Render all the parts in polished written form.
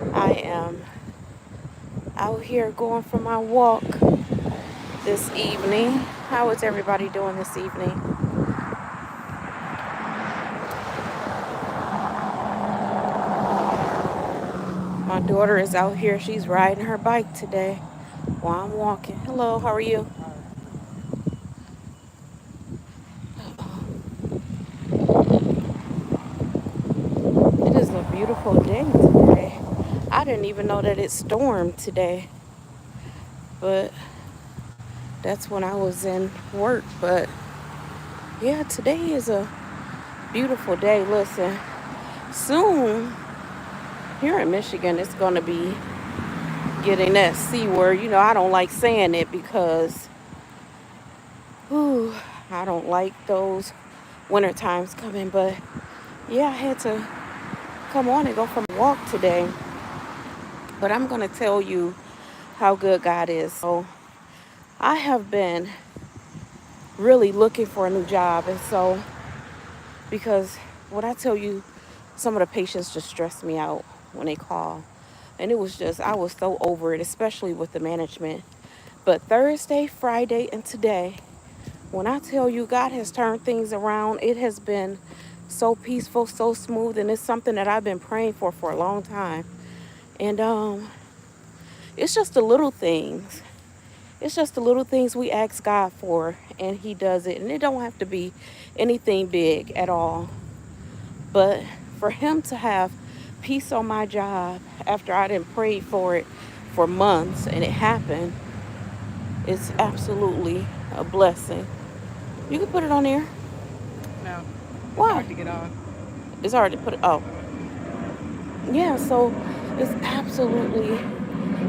I am out here going for my walk this evening. How is everybody doing this evening? My daughter is out here. She's riding her bike today while I'm walking. Hello, how are you? It is a beautiful day today. I didn't even know that it stormed today, but that's when I was in work. But yeah, today is a beautiful day. Listen, soon here in Michigan, it's going to be getting that C word. I don't like saying it because whew, I don't like those winter times coming. But yeah, I had to come on and go for a walk today. But I'm going to tell you how good God is. So I have been really looking for a new job. And so, because when I tell you, some of the patients just stress me out when they call. And it was just, I was so over it, especially with the management. But Thursday, Friday, and today, when I tell you God has turned things around, it has been so peaceful, so smooth, and it's something that I've been praying for a long time. And it's just the little things. It's just the little things we ask God for, and He does it. And it don't have to be anything big at all. But for Him to have peace on my job after I didn't pray for it for months and it happened, it's absolutely a blessing. You can put it on there. No, it's Why? hard to get on. It's hard to put it. Oh, yeah. So it's absolutely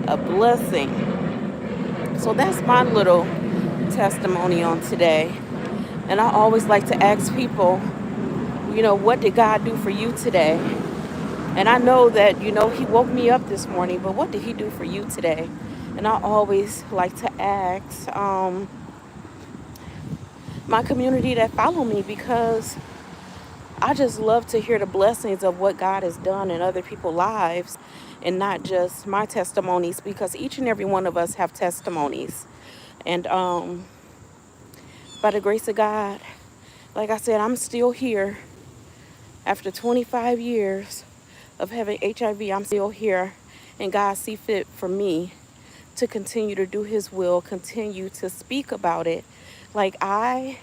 a blessing. So that's my little testimony on today. And I always like to ask people, what did God do for you today? And I know that, He woke me up this morning, but what did He do for you today? And I always like to ask my community that follow me because I just love to hear the blessings of what God has done in other people's lives and not just my testimonies because each and every one of us have testimonies. And by the grace of God, like I said, I'm still here after 25 years of having HIV. I'm still here and God see fit for me to continue to do His will, continue to speak about it. Like I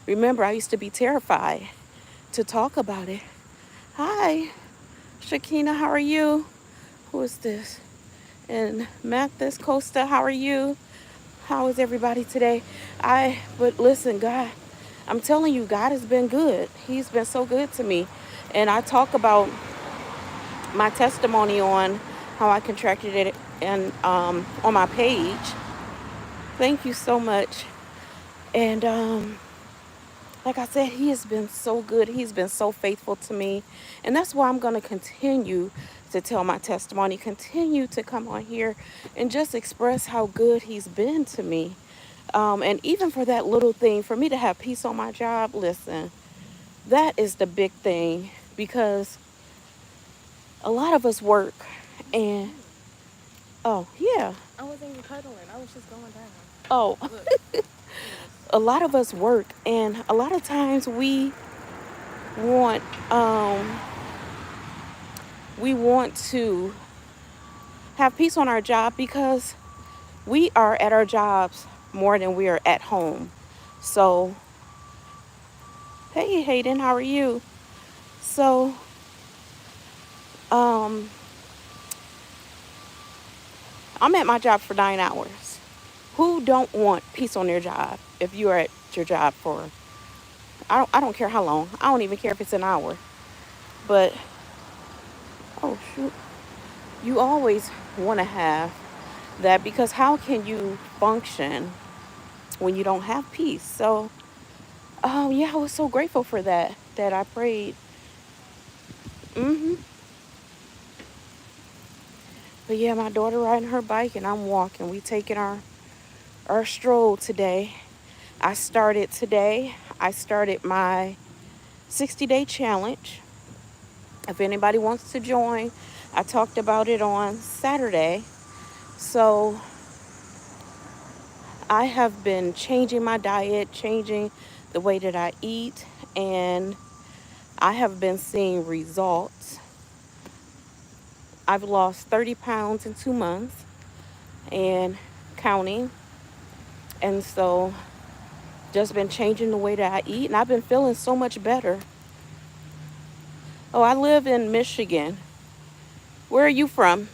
remember I used to be terrified to talk about it. Hi, Shakina, how are you? Who is this? And Mathis Costa, how are you? How is everybody today? But listen, God, I'm telling you, God has been good. He's been so good to me. And I talk about my testimony on how I contracted it and on my page. Thank you so much. And like I said, He has been so good. He's been so faithful to me. And that's why I'm going to continue to tell my testimony, continue to come on here and just express how good He's been to me. And even for that little thing, for me to have peace on my job, listen, that is the big thing because a lot of us work and, oh, yeah, I wasn't even cuddling. I was just going down. oh, Look, a lot of us work and a lot of times want, um, we want to have peace on our job because we are at our jobs more than we are at home. So, hey, Hayden, how are you? So, um, I'm at my job for 9 hours. Who don't want peace on their job if you are at your job for, I don't care how long. I don't even care if it's an hour. But, oh, shoot. You always want to have that because how can you function when you don't have peace? So, yeah, I was so grateful for that I prayed. hmm But yeah, my daughter riding her bike and I'm walking. We taking our stroll today. I started my 60-day challenge. If anybody wants to join, I talked about it on Saturday. So I have been changing my diet, changing the way that I eat, and I have been seeing results. I've lost 30 pounds in 2 months and counting. And so just been changing the way that I eat, and I've been feeling so much better. Oh, I live in Michigan. Where are you from?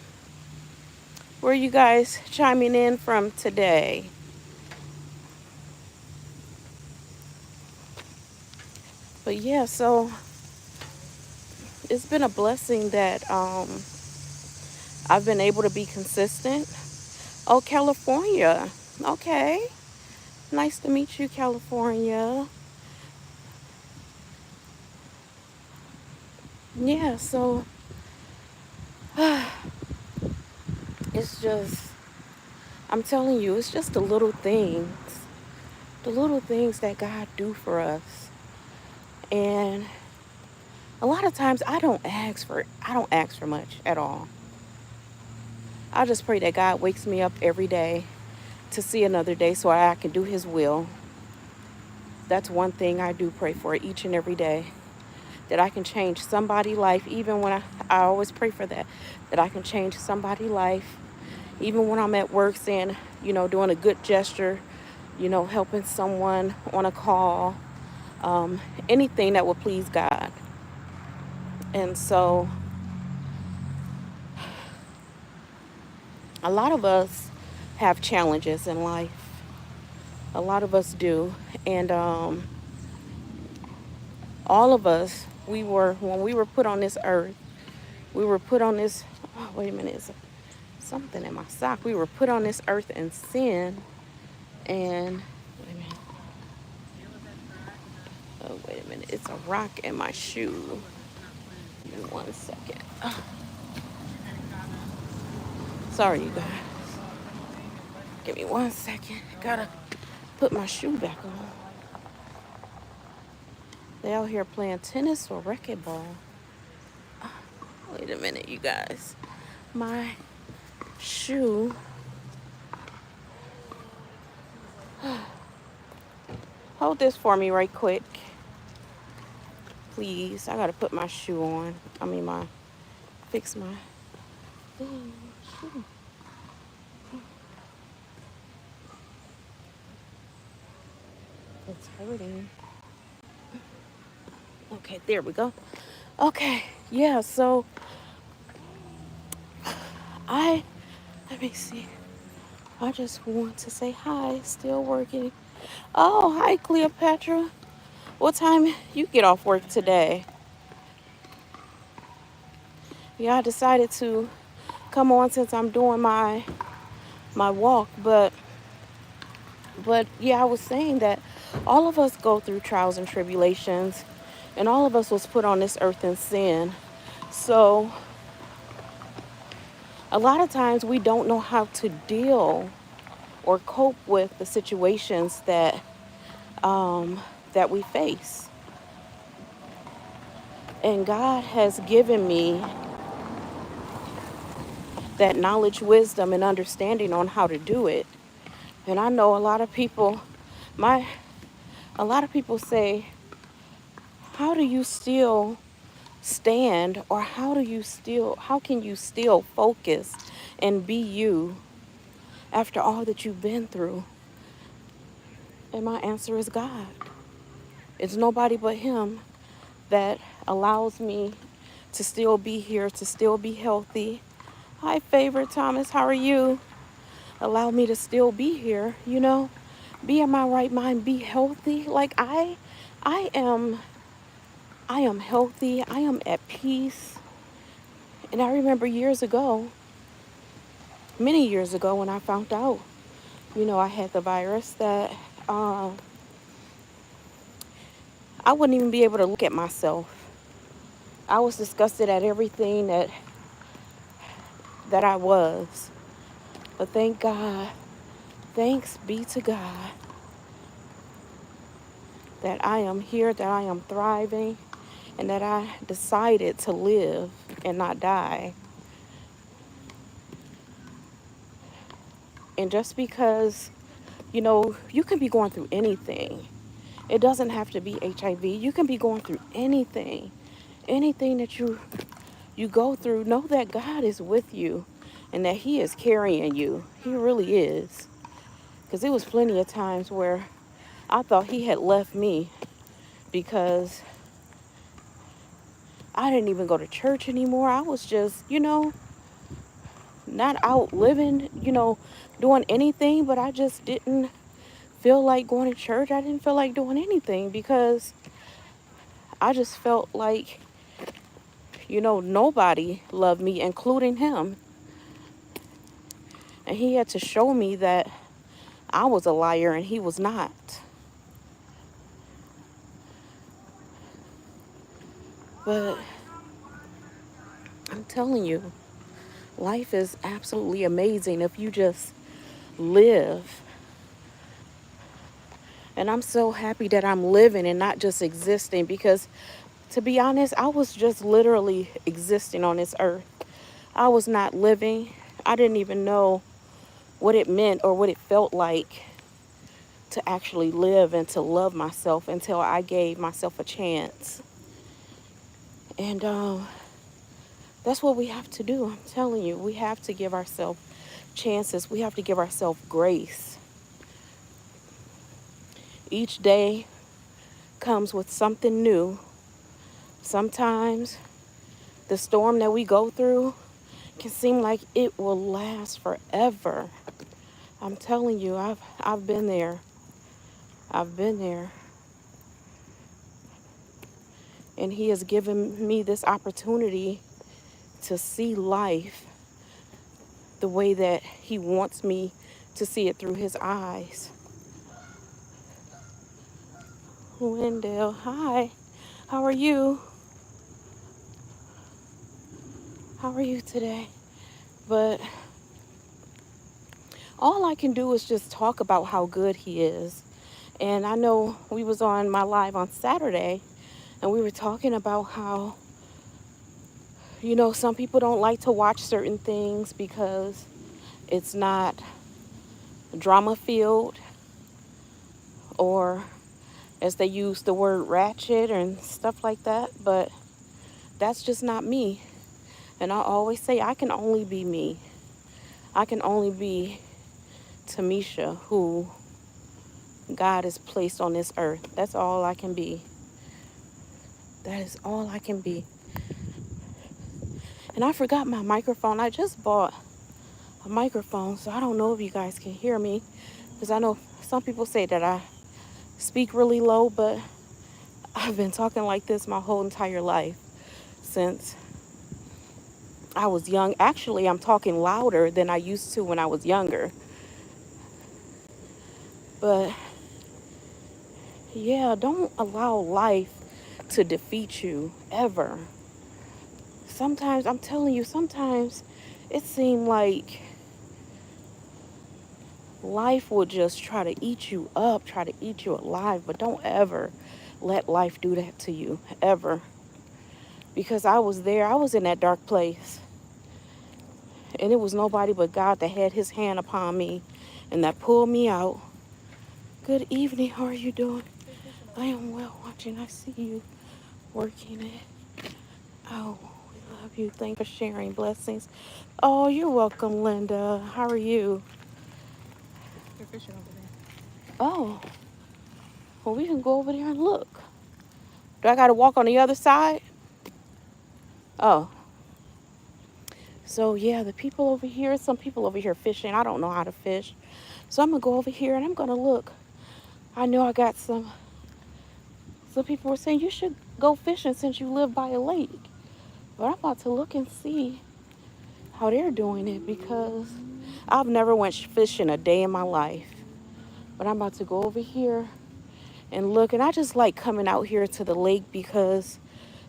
Where are you guys chiming in from today? But yeah, so it's been a blessing that I've been able to be consistent. Oh, California. Okay. Nice to meet you, California. Yeah, so it's just, I'm telling you, it's just the little things that God do for us. And a lot of times I don't ask for much at all. I just pray that God wakes me up every day to see another day so I can do his will. That's one thing I do pray for each and every day. That I can change somebody's life, even when I always pray for that. That I can change somebody's life, even when I'm at work saying, doing a good gesture, helping someone on a call, anything that will please God. And so a lot of us have challenges in life. A lot of us do. And all of us, when we were put on this earth, we were put on this, oh, wait a minute, it's something in my sock. We were put on this earth in sin. And, wait a minute. Oh, wait a minute. It's a rock in my shoe. Give me 1 second. Oh, sorry, you guys. Give me 1 second. Gotta put my shoe back on. They out here playing tennis or racquetball. Wait a minute, you guys. My shoe. Hold this for me right quick. Please. I gotta put my shoe on. Fix my shoe. It's hurting. Okay, there we go. Okay, yeah, so I, let me see. I just want to say hi, still working. Oh, hi, Cleopatra. What time you get off work today? Yeah, I decided to come on since I'm doing my walk, but yeah, I was saying that all of us go through trials and tribulations, and all of us was put on this earth in sin. So a lot of times we don't know how to deal or cope with the situations that we face. And God has given me that knowledge, wisdom, and understanding on how to do it. And I know my a lot of people say, how do you still stand, or how can you still focus and be you after all that you've been through? And my answer is God. It's nobody but him that allows me to still be here, to still be healthy. Hi, Favorite Thomas, how are you? Allow me to still be here, be in my right mind, be healthy. Like I am healthy. I am at peace. And I remember many years ago, when I found out, I had the virus, that I wouldn't even be able to look at myself. I was disgusted at everything that I was. But thank God, thanks be to God, that I am here, that I am thriving, and that I decided to live and not die. And just because, you can be going through anything. It doesn't have to be HIV. You can be going through anything. Anything that you go through, know that God is with you and that he is carrying you. He really is. Because there was plenty of times where I thought he had left me because I didn't even go to church anymore. I was just, not out living, doing anything, but I just didn't feel like going to church. I didn't feel like doing anything because I just felt like, nobody loved me, including him. And he had to show me that I was a liar and he was not. But I'm telling you, life is absolutely amazing if you just live. And I'm so happy that I'm living and not just existing because, to be honest, I was just literally existing on this earth. I was not living. I didn't even know what it meant or what it felt like to actually live and to love myself until I gave myself a chance. And that's what we have to do. I'm telling you, we have to give ourselves chances. We have to give ourselves grace. Each day comes with something new. Sometimes the storm that we go through can seem like it will last forever. I'm telling you, I've been there. I've been there. And he has given me this opportunity to see life the way that he wants me to see it through his eyes. Wendell, hi. How are you? How are you today? But all I can do is just talk about how good he is. And I know we was on my live on Saturday and we were talking about how, some people don't like to watch certain things because it's not drama filled, or as they use the word ratchet and stuff like that. But that's just not me. And I always say I can only be me. I can only be Tamisha, who God has placed on this earth. That's all I can be. That is all I can be. And I forgot my microphone. I just bought a microphone, so I don't know if you guys can hear me. Because I know some people say that I speak really low, but I've been talking like this my whole entire life since I was young. Actually, I'm talking louder than I used to when I was younger. But yeah, don't allow life to defeat you ever. Sometimes, I'm telling you, sometimes it seemed like life will just try to eat you up, try to eat you alive, but don't ever let life do that to you, ever. Because I was there, I was in that dark place, and it was nobody but God that had his hand upon me and that pulled me out. Good evening, how are you doing? I am well watching, I see you working it. Oh, we love you, thanks for sharing, blessings. Oh, you're welcome, Linda, how are you? They're fishing over there. Oh, well, we can go over there and look. Do I gotta walk on the other side? Oh. So yeah, the people over here, some people over here fishing. I don't know how to fish. So I'm gonna go over here and I'm gonna look. I know I got some people were saying you should go fishing since you live by a lake. But I'm about to look and see how they're doing it because I've never went fishing a day in my life. But I'm about to go over here and look. And I just like coming out here to the lake because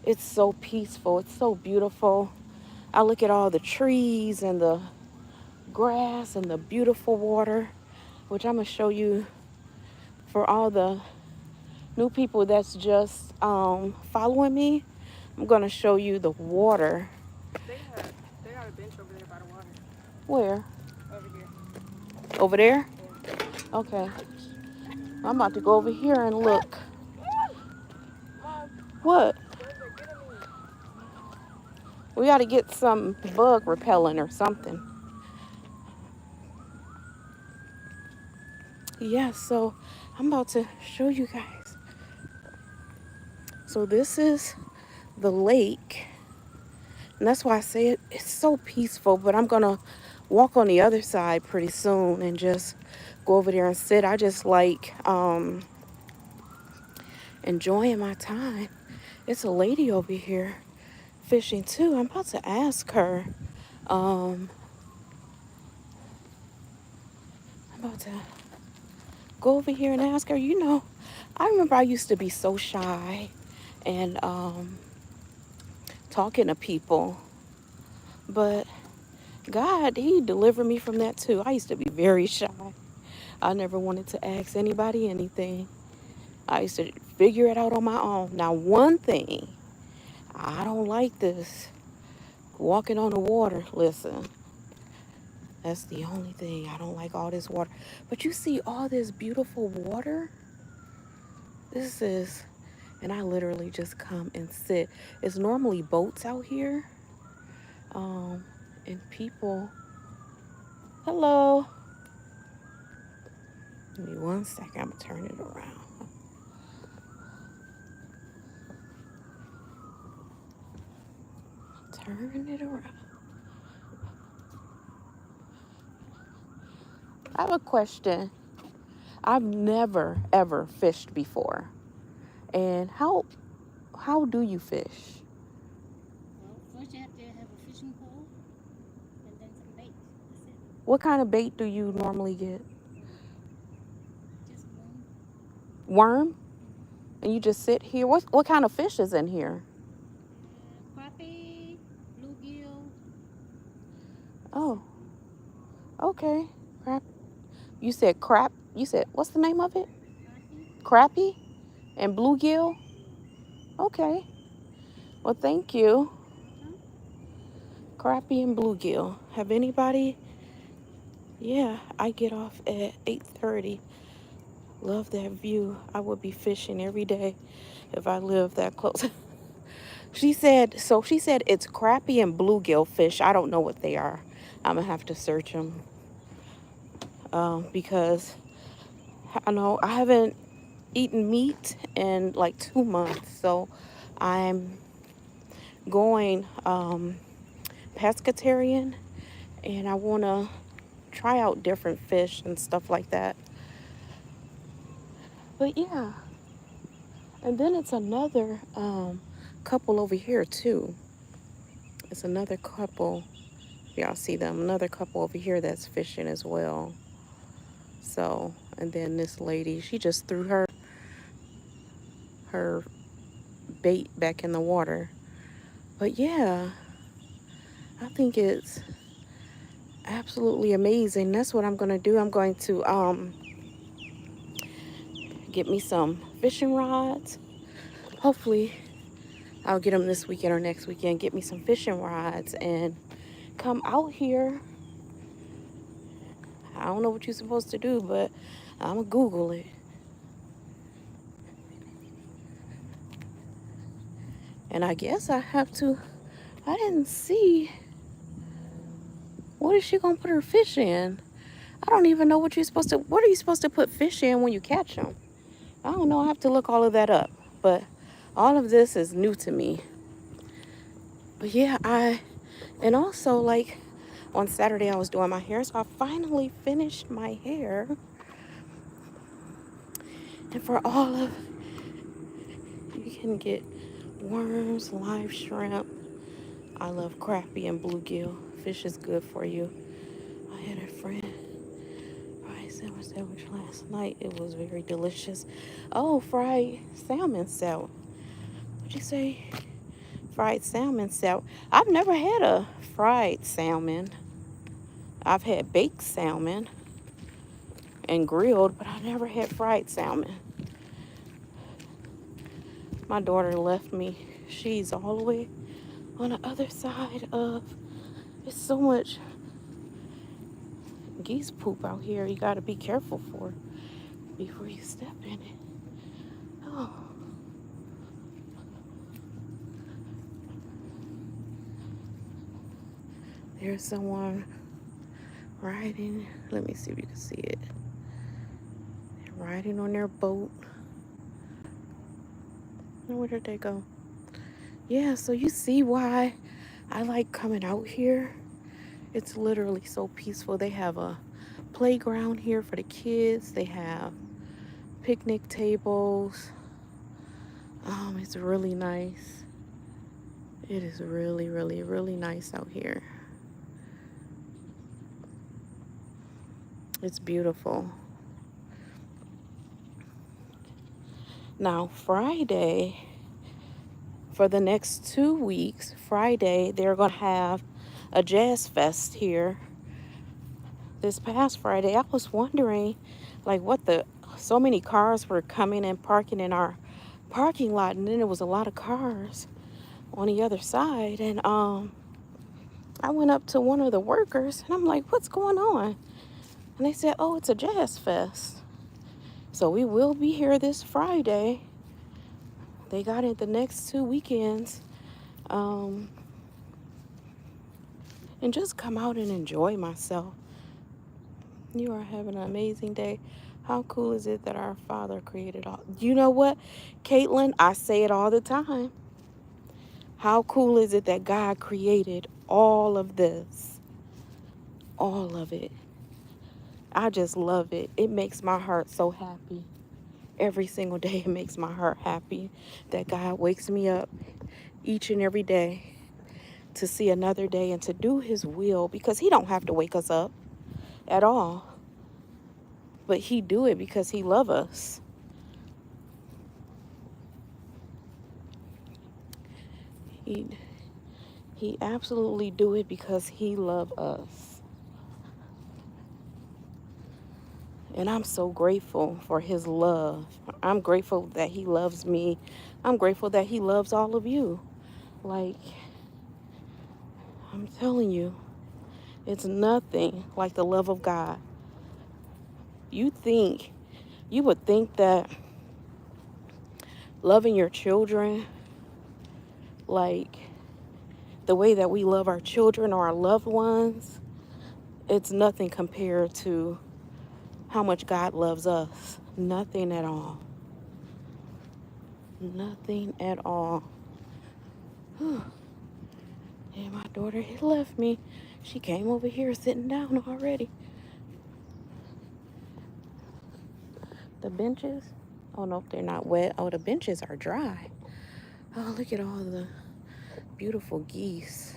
it's so peaceful. It's so beautiful. I look at all the trees and the grass and the beautiful water, which I'm going to show you for all the new people that's just following me. I'm going to show you the water. They got a bench over there by the water. Where? Over here. Over there? Yeah. Okay. I'm about to go over here and look. What? We got to get some bug repellent or something. Yeah, so I'm about to show you guys. So this is the lake. And that's why I say it's so peaceful. But I'm going to walk on the other side pretty soon and just go over there and sit. I just like enjoying my time. It's a lady over here fishing too. I'm about to ask her. I'm about to go over here and ask her. You know, I remember I used to be so shy and talking to people, but God, He delivered me from that too. I used to be very shy. I never wanted to ask anybody anything. I used to figure it out on my own. Now, one thing, I don't like this walking on the water. Listen, that's the only thing. I don't like all this water. But you see all this beautiful water? This is, and I literally just come and sit. It's normally boats out here. And people, hello. Give me 1 second, I'm gonna turn it around. Turn it around. I have a question. I've never ever fished before. And how do you fish? Well, first you have to have a fishing pole and then some bait. That's it. What kind of bait do you normally get? Just one. Worm? And you just sit here? What kind of fish is in here? Crappie, bluegill. Oh, okay. Crap. You said crap. You said what's the name of it? Crappie. Crappie and bluegill? Okay. Well, thank you. Uh-huh. Crappie and bluegill. Have anybody? Yeah, I get off at 8:30. Love that view. I would be fishing every day if I lived that close. She said it's crappie and bluegill fish. I don't know what they are. I'm gonna have to search them because I know I haven't eaten meat in like 2 months. So I'm going pescatarian and I want to try out different fish and stuff like that. But yeah, and then it's another couple over here too. It's another couple. Y'all see them? Another couple over here that's fishing as well. So, and then this lady, she just threw her bait back in the water. But yeah, I think it's absolutely amazing. That's what I'm gonna do. I'm going to get me some fishing rods. Hopefully, I'll get them this weekend or next weekend. Get me some fishing rods and come out here. I don't know what you're supposed to do, but I'm gonna Google it. And I guess I have to. I didn't see. What is she gonna put her fish in? I don't even know what you're supposed to. What are you supposed to put fish in when you catch them? I don't know. I have to look all of that up. But all of this is new to me. But yeah, and also like on Saturday I was doing my hair, so I finally finished my hair. And for all of, you can get worms, live shrimp. I love crappie and bluegill. Fish is good for you. I had a friend fried salmon sandwich last night. It was very delicious. Oh, fried salmon salad. What'd you say? Fried salmon salad. I've never had a fried salmon. I've had baked salmon and grilled, but I never had fried salmon. My daughter left me. She's all the way on the other side of, it's so much, geese poop out here. You got to be careful for before you step in it. Oh. There's someone riding. Let me see if you can see it. They're riding on their boat. Where did they go? Yeah, so you see why I like coming out here. It's literally so peaceful. They have a playground here for the kids. They have picnic tables. It's really nice. It is really, really, really nice out here. It's beautiful. Now, Friday, for the next 2 weeks, Friday, they're going to have a jazz fest here. This past Friday, I was wondering, like, so many cars were coming and parking in our parking lot, and then there was a lot of cars on the other side, and I went up to one of the workers, and I'm like, what's going on? And they said, oh, it's a jazz fest. So we will be here this Friday. They got it the next 2 weekends. And just come out and enjoy myself. You are having an amazing day. How cool is it that our Father created all? You know what, Caitlin? I say it all the time. How cool is it that God created all of this? All of it. I just love it. It makes my heart so happy. Every single day it makes my heart happy that God wakes me up each and every day to see another day and to do his will, because he don't have to wake us up at all. But he do it because he love us. He absolutely do it because he love us. And I'm so grateful for his love. I'm grateful that he loves me. I'm grateful that he loves all of you. Like, I'm telling you, it's nothing like the love of God. You would think that loving your children, like the way that we love our children or our loved ones, it's nothing compared to how much God loves us. Nothing at all. Nothing at all. Whew. And my daughter had left me. She came over here sitting down already. The benches? Oh, no, they're not wet. Oh, the benches are dry. Oh, look at all the beautiful geese.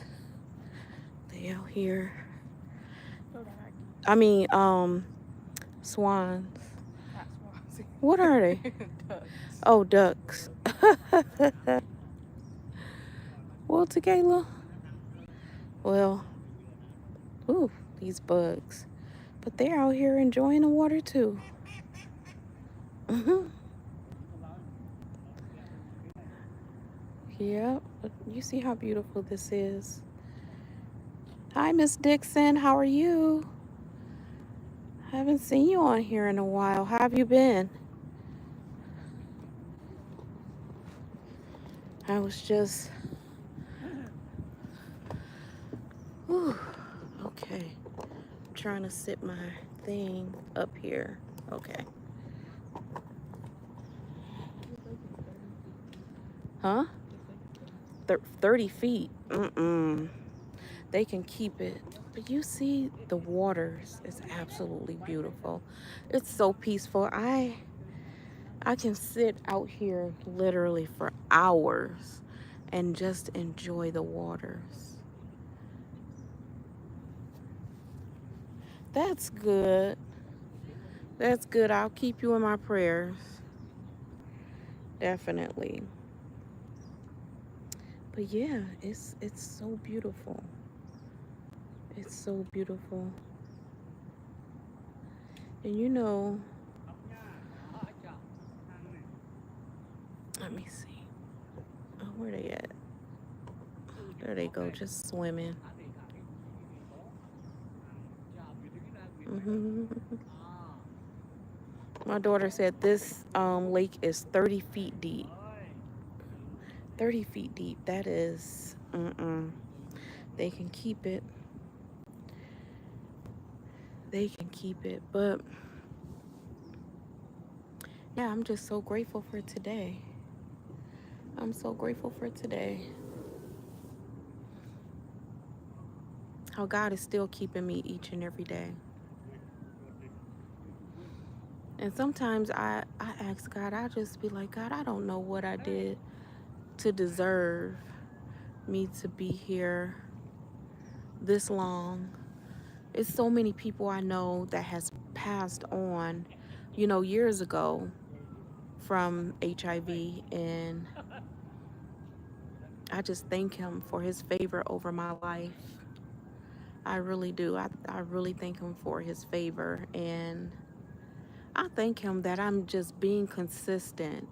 They out here. I mean, swans. Not swans. What are they? Ducks. Oh, ducks. Well, Tequila. Well, ooh, these bugs. But they're out here enjoying the water too. Yeah, but you see how beautiful this is. Hi, Miss Dixon. How are you? Haven't seen you on here in a while. How have you been? I was just... Whew, okay. I'm trying to sit my thing up here. Okay. Huh? 30 feet. They can keep it. But you see the waters is absolutely beautiful. It's so peaceful. I can sit out here literally for hours and just enjoy the waters. That's good. That's good. I'll keep you in my prayers. Definitely. But yeah, it's so beautiful. It's so beautiful. And you know, let me see. Oh, where they at? There they go, just swimming. My daughter said this lake is 30 feet deep. 30 feet deep. That is, they can keep it. They can keep it. But yeah, I'm just so grateful for today. I'm so grateful for today. How God is still keeping me each and every day. And sometimes I ask God, I just be like, God, I don't know what I did to deserve me to be here this long. It's so many people I know that has passed on, years ago from HIV, and I just thank him for his favor over my life. I really do. I really thank him for his favor, and I thank him that I'm just being consistent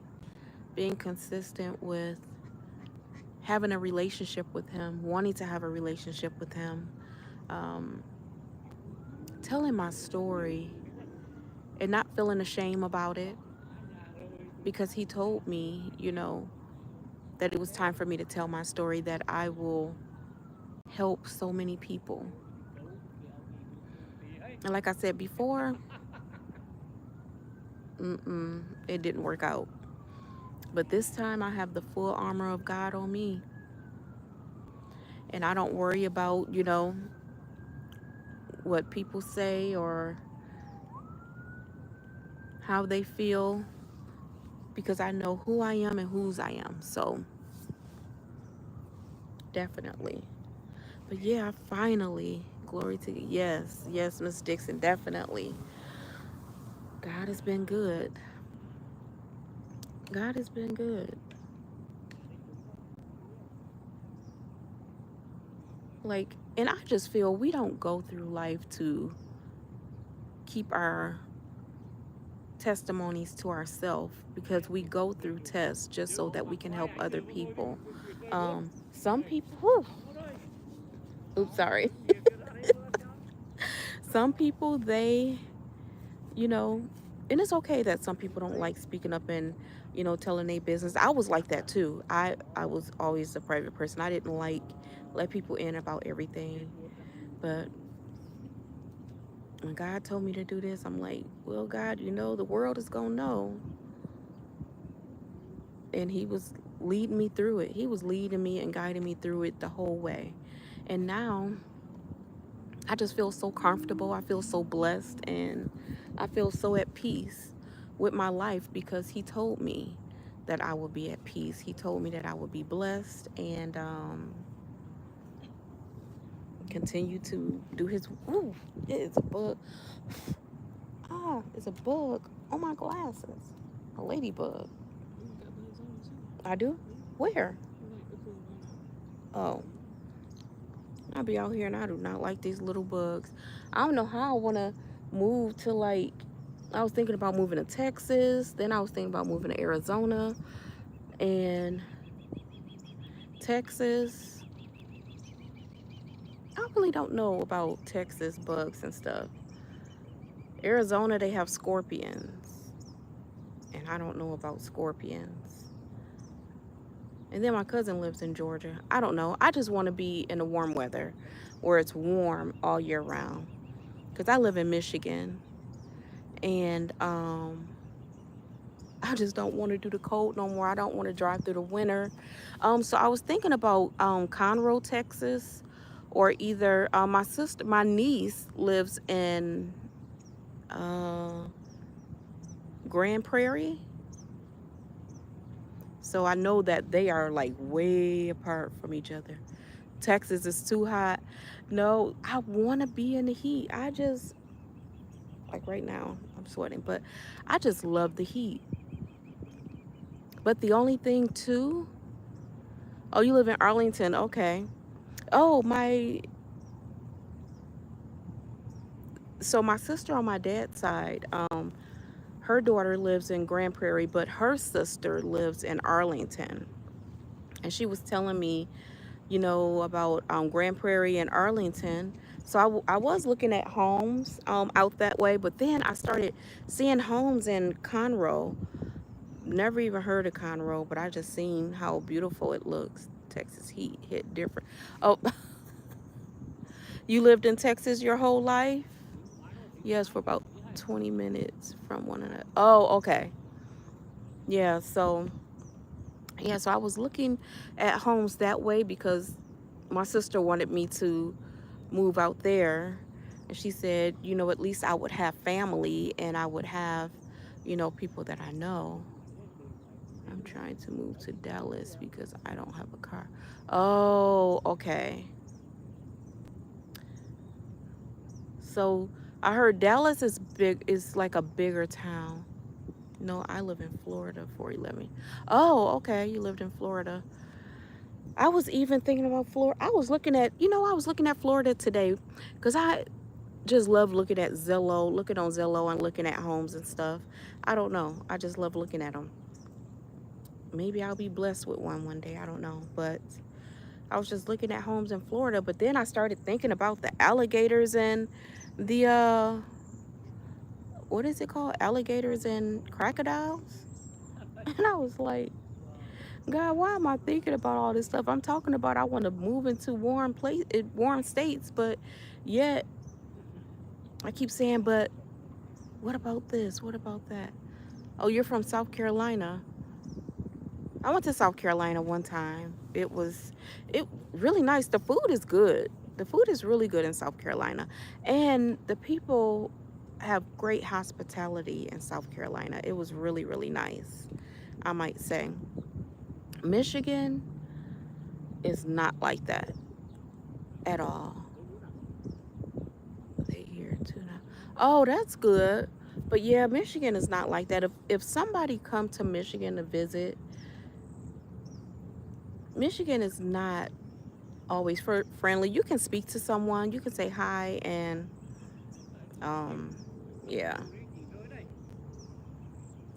with having a relationship with him, wanting to have a relationship with him, um, telling my story and not feeling ashamed about it, because he told me, that it was time for me to tell my story, that I will help so many people. And like I said before, it didn't work out. But this time I have the full armor of God on me. And I don't worry about, what people say or how they feel, because I know who I am and whose I am. So definitely. But yeah, finally, glory to you. Yes, yes, Miss Dixon, definitely. God has been good. God has been good. Like, and I just feel we don't go through life to keep our testimonies to ourselves, because we go through tests just so that we can help other people. Some people, oops, sorry. Some people, you know, and it's okay that some people don't like speaking up and, telling their business. I was like that too. I was always a private person. I didn't like let people in about everything. But when God told me to do this, I'm like, well, God, the world is going to know. And he was leading me through it. He was leading me and guiding me through it the whole way. And now I just feel so comfortable. I feel so blessed, and I feel so at peace with my life, because he told me that I would be at peace. He told me that I would be blessed, and continue to do his. Ooh, it is a bug. Ah, it's a bug on my glasses. A ladybug. I do? Where? Oh, I be out here and I do not like these little bugs. I don't know how I want to move to, like, I was thinking about moving to Texas. Then I was thinking about moving to Arizona. And Texas, I really don't know about Texas bugs and stuff. Arizona, they have scorpions. And I don't know about scorpions. And then my cousin lives in Georgia. I don't know. I just want to be in the warm weather where it's warm all year round. Because I live in Michigan. And I just don't want to do the cold no more. I don't want to drive through the winter. So I was thinking about Conroe, Texas, or either my niece lives in uh, Grand Prairie. So I know that they are like way apart from each other. Texas is too hot. No, I want to be in the heat. I just, like right now, I'm sweating, but I just love the heat. But the only thing too, oh, you live in Arlington, okay. Oh, so my sister on my dad's side, her daughter lives in Grand Prairie, but her sister lives in Arlington. And she was telling me, about Grand Prairie and Arlington. So I was looking at homes out that way, but then I started seeing homes in Conroe. Never even heard of Conroe, but I just seen how beautiful it looks. Texas heat hit different. Oh, you lived in Texas your whole life? Yes, for about 20 minutes from one another. Oh, okay. Yeah, so I was looking at homes that way because my sister wanted me to move out there. And she said, at least I would have family and I would have, people that I know. I'm trying to move to Dallas because I don't have a car. Oh, okay. So I heard Dallas is like a bigger town. No, I live in Florida, 411. Oh, okay. You lived in Florida. I was even thinking about Florida. I was looking at Florida today because I just love looking at Zillow, looking on Zillow and looking at homes and stuff. I don't know. I just love looking at them. Maybe I'll be blessed with one day. I don't know. But I was just looking at homes in Florida. But then I started thinking about the alligators and the, what is it called? Alligators and crocodiles. And I was like, God, why am I thinking about all this stuff? I'm talking about I want to move into warm states, but yet I keep saying, but what about this? What about that? Oh, you're from South Carolina. I went to South Carolina one time. It really nice. The food is good. The food is really good in South Carolina. And the people have great hospitality in South Carolina. It was really, really nice, I might say. Michigan is not like that at all. They here too now. Oh, that's good. But yeah, Michigan is not like that. If somebody come to Michigan to visit, Michigan is not always friendly. You can speak to someone, you can say hi, and um, yeah,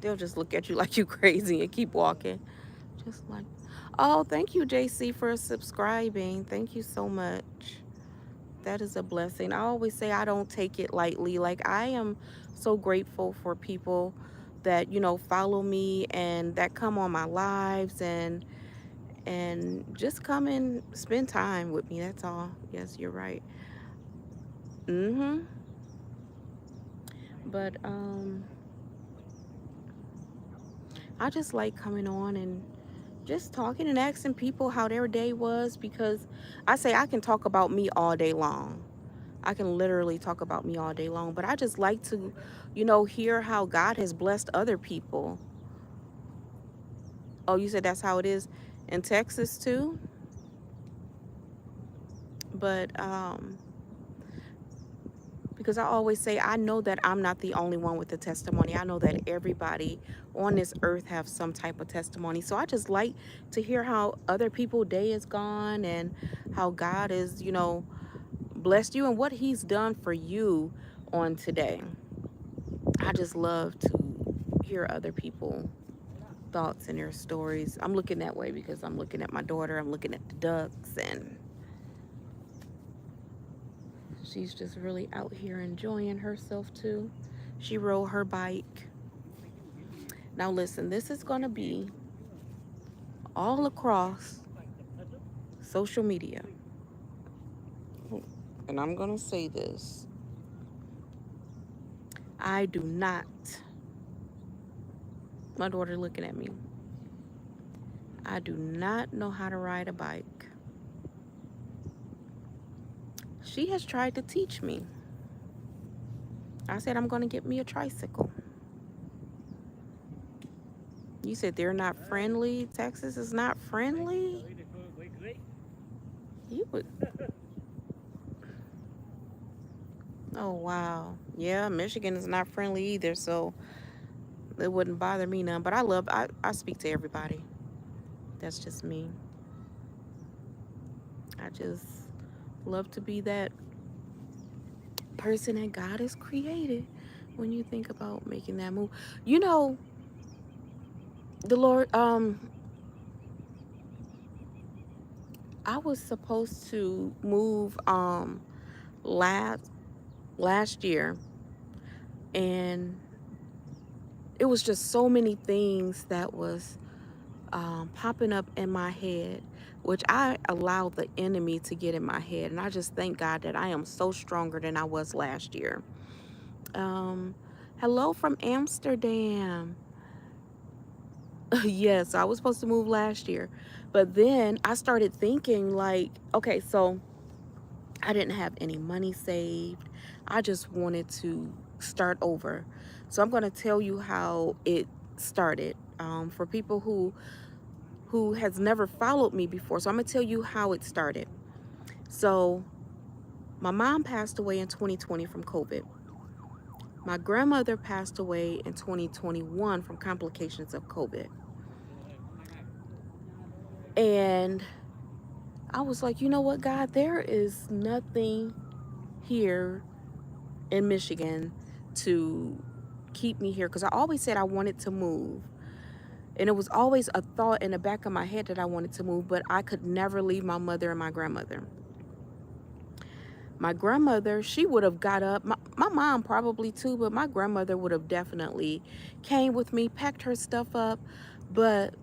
they'll just look at you like you crazy and keep walking. Just like, oh, thank you, JC, for subscribing. Thank you so much. That is a blessing. I always say I don't take it lightly. Like, I am so grateful for people that, follow me and that come on my lives and just come and spend time with me. That's all. Yes, you're right. Mhm. But I just like coming on and just talking and asking people how their day was because I say I can talk about me all day long. I can literally talk about me all day long, but I just like to, hear how God has blessed other people. Oh, you said that's how it is in Texas too? But because I always say I know that I'm not the only one with the testimony. I know that everybody on this earth have some type of testimony. So I just like to hear how other people day is gone and how God is, blessed you and what he's done for you on today. I just love to hear other people thoughts and their stories. I'm looking that way because I'm looking at my daughter, I'm looking at the ducks, and she's just really out here enjoying herself too. She rode her bike. Now listen, this is going to be all across social media. And I'm going to say this. I do not, my daughter looking at me, I do not know how to ride a bike. She has tried to teach me. I said I'm going to get me a tricycle. You said they're not friendly. Texas is not friendly. You would. Oh wow. Yeah, Michigan is not friendly either, so it wouldn't bother me none. But I speak to everybody. That's just me. I just love to be that person that God has created when you think about making that move. You know, the Lord, I was supposed to move last last year, and it was just so many things that was popping up in my head, which I allowed the enemy to get in my head. And I just thank God that I am so stronger than I was last year. Um, Hello from Amsterdam. Yes, I was supposed to move last year. But then I started thinking, like, okay, so I didn't have any money saved. I just wanted to start over. So I'm going to tell you how it started. For people who has never followed me before. So I'm going to tell you how it started. So my mom passed away in 2020 from COVID. My grandmother passed away in 2021 from complications of COVID. And I was like, you know what, God, there is nothing here in Michigan to keep me here, because I always said I wanted to move. And it was always a thought in the back of my head that I wanted to move, but I could never leave my mother and my grandmother. My grandmother, she would have got up. My mom probably too, but my grandmother would have definitely came with me, packed her stuff up. But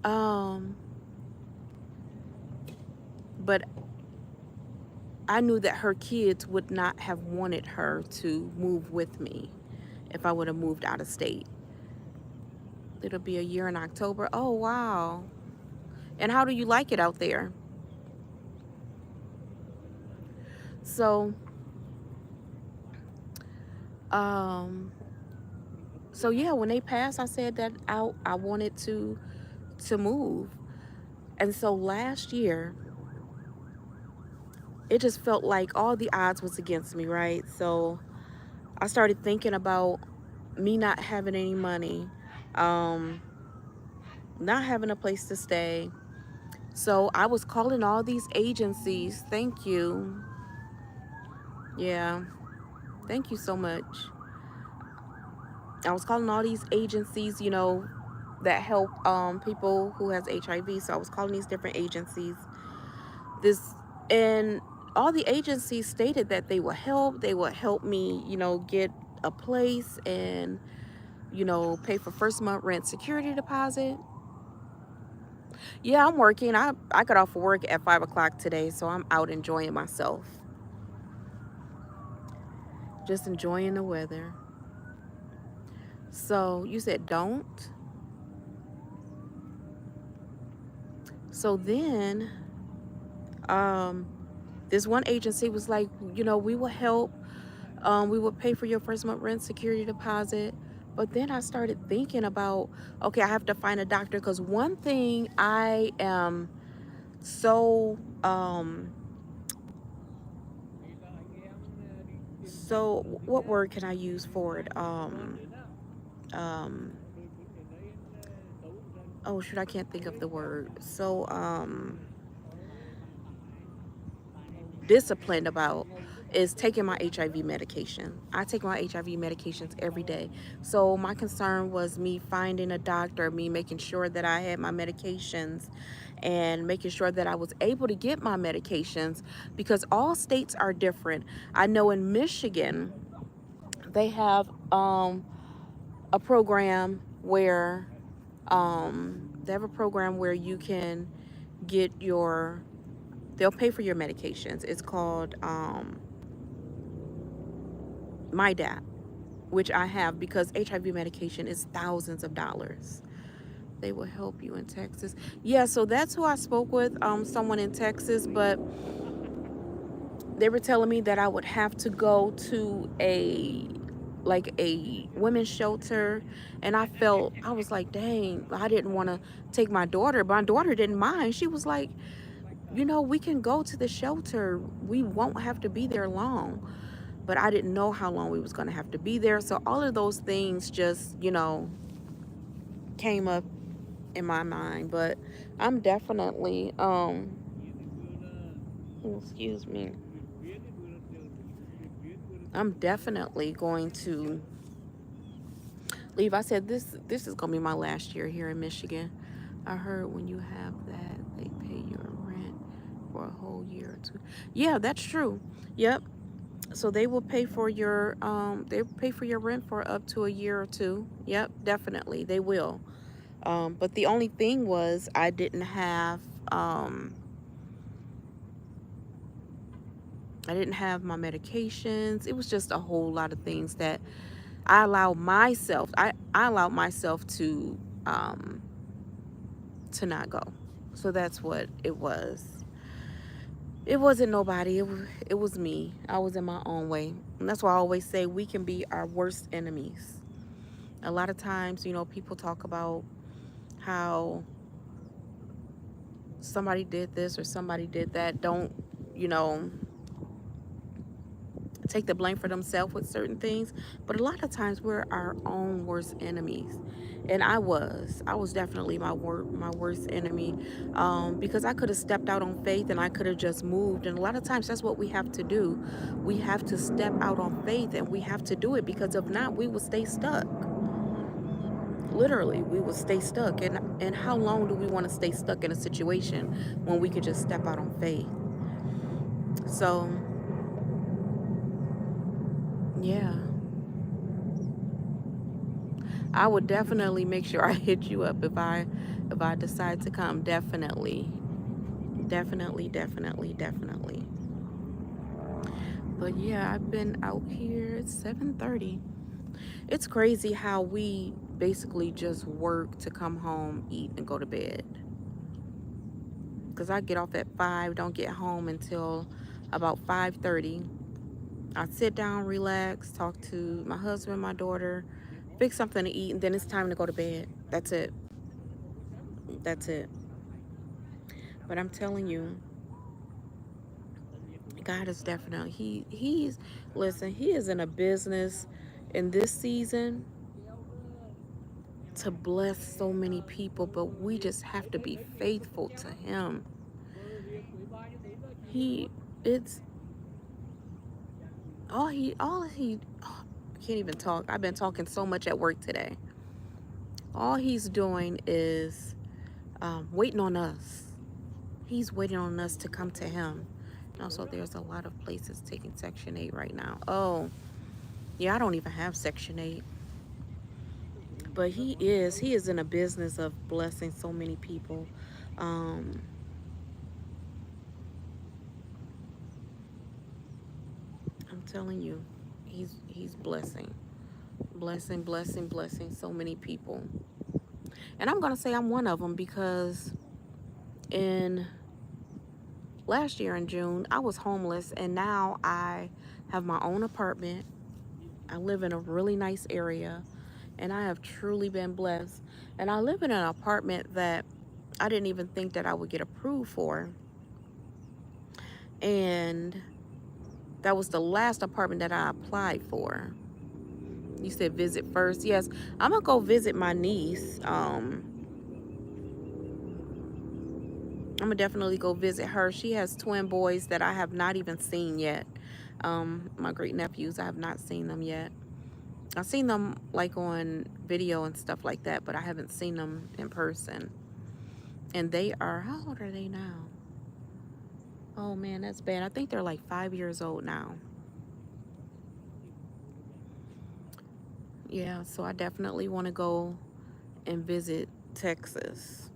um, but I knew that her kids would not have wanted her to move with me if I would have moved out of state. It'll be a year in October. Oh wow! And how do you like it out there? So um, so yeah, when they passed, I said that I wanted to move. And so last year, it just felt like all the odds was against me, right? So I started thinking about me not having any money, um, not having a place to stay. So I was calling all these agencies. Thank you. Yeah, thank you so much. I was calling all these agencies, that help people who has HIV. So I was calling these different agencies. This and all the agencies stated that they would help. They would help me, get a place and pay for first month rent, security deposit. Yeah, I'm working. I got off of work at 5 o'clock today, so I'm out enjoying myself, just enjoying the weather. So you said don't. So then, um, this one agency was like, we will help. We will pay for your first month rent, security deposit. But then I started thinking about, okay, I have to find a doctor, because one thing I am so so what word can I use for it? Um oh shoot, I can't think of the word. So disciplined about is taking my HIV medication. I take my HIV medications every day. So my concern was me finding a doctor, me making sure that I had my medications and making sure that I was able to get my medications, because all states are different. I know in Michigan they have a program where you can get your they'll pay for your medications. It's called my dad, which I have, because HIV medication is thousands of dollars. They will help you in Texas. Yeah, so that's who I spoke with, someone in Texas, but they were telling me that I would have to go to a women's shelter. And I was like, dang, I didn't want to take my daughter, but my daughter didn't mind. She was like, we can go to the shelter. We won't have to be there long. But I didn't know how long we was going to have to be there. So all of those things just, came up in my mind. But I'm definitely, excuse me, I'm definitely going to leave. I said this is going to be my last year here in Michigan. I heard when you have that, they pay your rent for a whole year or two. Yeah, that's true. Yep. So they will pay for your rent for up to a year or two. Yep, definitely they will. But the only thing was I didn't have my medications. It was just a whole lot of things that I allowed myself to not go. So that's what it was. It wasn't nobody. It was me. I was in my own way. And that's why I always say we can be our worst enemies. A lot of times, people talk about how somebody did this or somebody did that. Don't, you know, take the blame for themselves with certain things. But a lot of times we're our own worst enemies. And I was definitely my worst enemy, because I could have stepped out on faith and I could have just moved. And a lot of times that's what we have to do. We have to step out on faith, and we have to do it, because if not, we will stay stuck. Literally, we will stay stuck. And how long do we want to stay stuck in a situation when we could just step out on faith? So yeah, I would definitely make sure I hit you up if I decide to come. Definitely. Definitely, definitely, definitely. But yeah, I've been out here. It's 7:30. It's crazy how we basically just work to come home, eat, and go to bed. Cause I get off at 5, don't get home until about 5:30. I sit down, relax, talk to my husband, my daughter, fix something to eat, and then it's time to go to bed. That's it. That's it. But I'm telling you, God is definitely he's listen, he is in a business in this season to bless so many people, but we just have to be faithful to him. He it's all he oh, I can't even talk. I've been talking so much at work today. All he's doing is waiting on us. He's waiting on us to come to him. And also, there's a lot of places taking Section 8 right now. Oh, yeah, I don't even have Section 8. But he is in a business of blessing so many people. Um, I'm telling you, he's blessing so many people. And I'm gonna say I'm one of them, because in last year in June I was homeless, and now I have my own apartment. I live in a really nice area, and I have truly been blessed. And I live in an apartment that I didn't even think that I would get approved for. And that was the last apartment that I applied for. You said visit first. Yes, I'm gonna go visit my niece. I'm gonna definitely go visit her. She has twin boys that I have not even seen yet. My great nephews, I have not seen them yet. I've seen them like on video and stuff like that, but I haven't seen them in person. And they are, how old are they now? Oh man, that's bad. I think they're like 5 years old now. Yeah, so I definitely want to go and visit Texas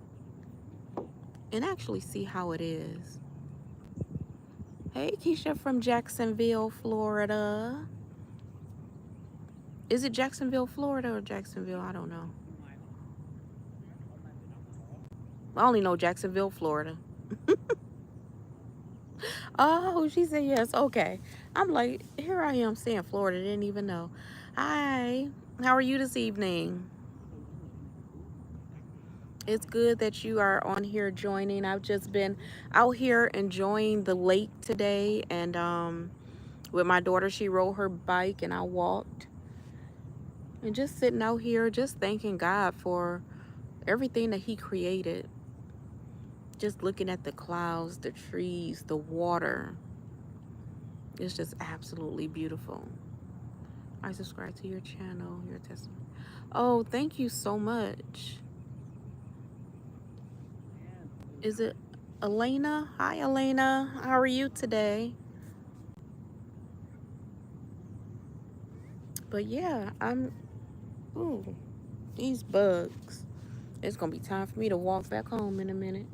and actually see how it is. Hey, Keisha from Jacksonville, Florida. Is it Jacksonville, Florida, or Jacksonville? I don't know. I only know Jacksonville, Florida. Oh, she said yes. Okay. I'm like, here I am saying Florida. Didn't even know. Hi. How are you this evening? It's good that you are on here joining. I've just been out here enjoying the lake today, and with my daughter, she rode her bike and I walked, and just sitting out here just thanking God for everything that he created. Just looking at the clouds, the trees, the water. It's just absolutely beautiful. I subscribe to your channel, your testimony. Oh, thank you so much. Is it? Elena. Hi, Elena. How are you today? But yeah, ooh, these bugs. It's gonna be time for me to walk back home in a minute.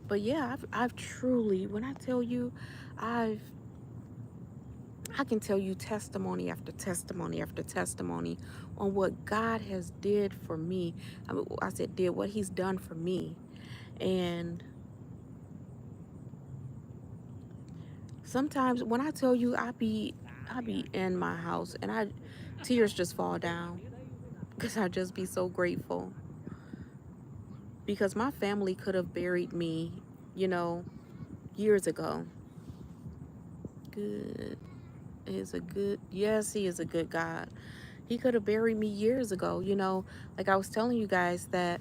But yeah, I've truly, when I tell you, I've, I can tell you testimony after testimony after testimony on what God has did for me. I said did what He's done for me, and sometimes when I tell you, I be in my house and tears just fall down because I just be so grateful because my family could have buried me, you know, years ago. Good. Is a good, yes, he is a good God. He could have buried me years ago, like I was telling you guys that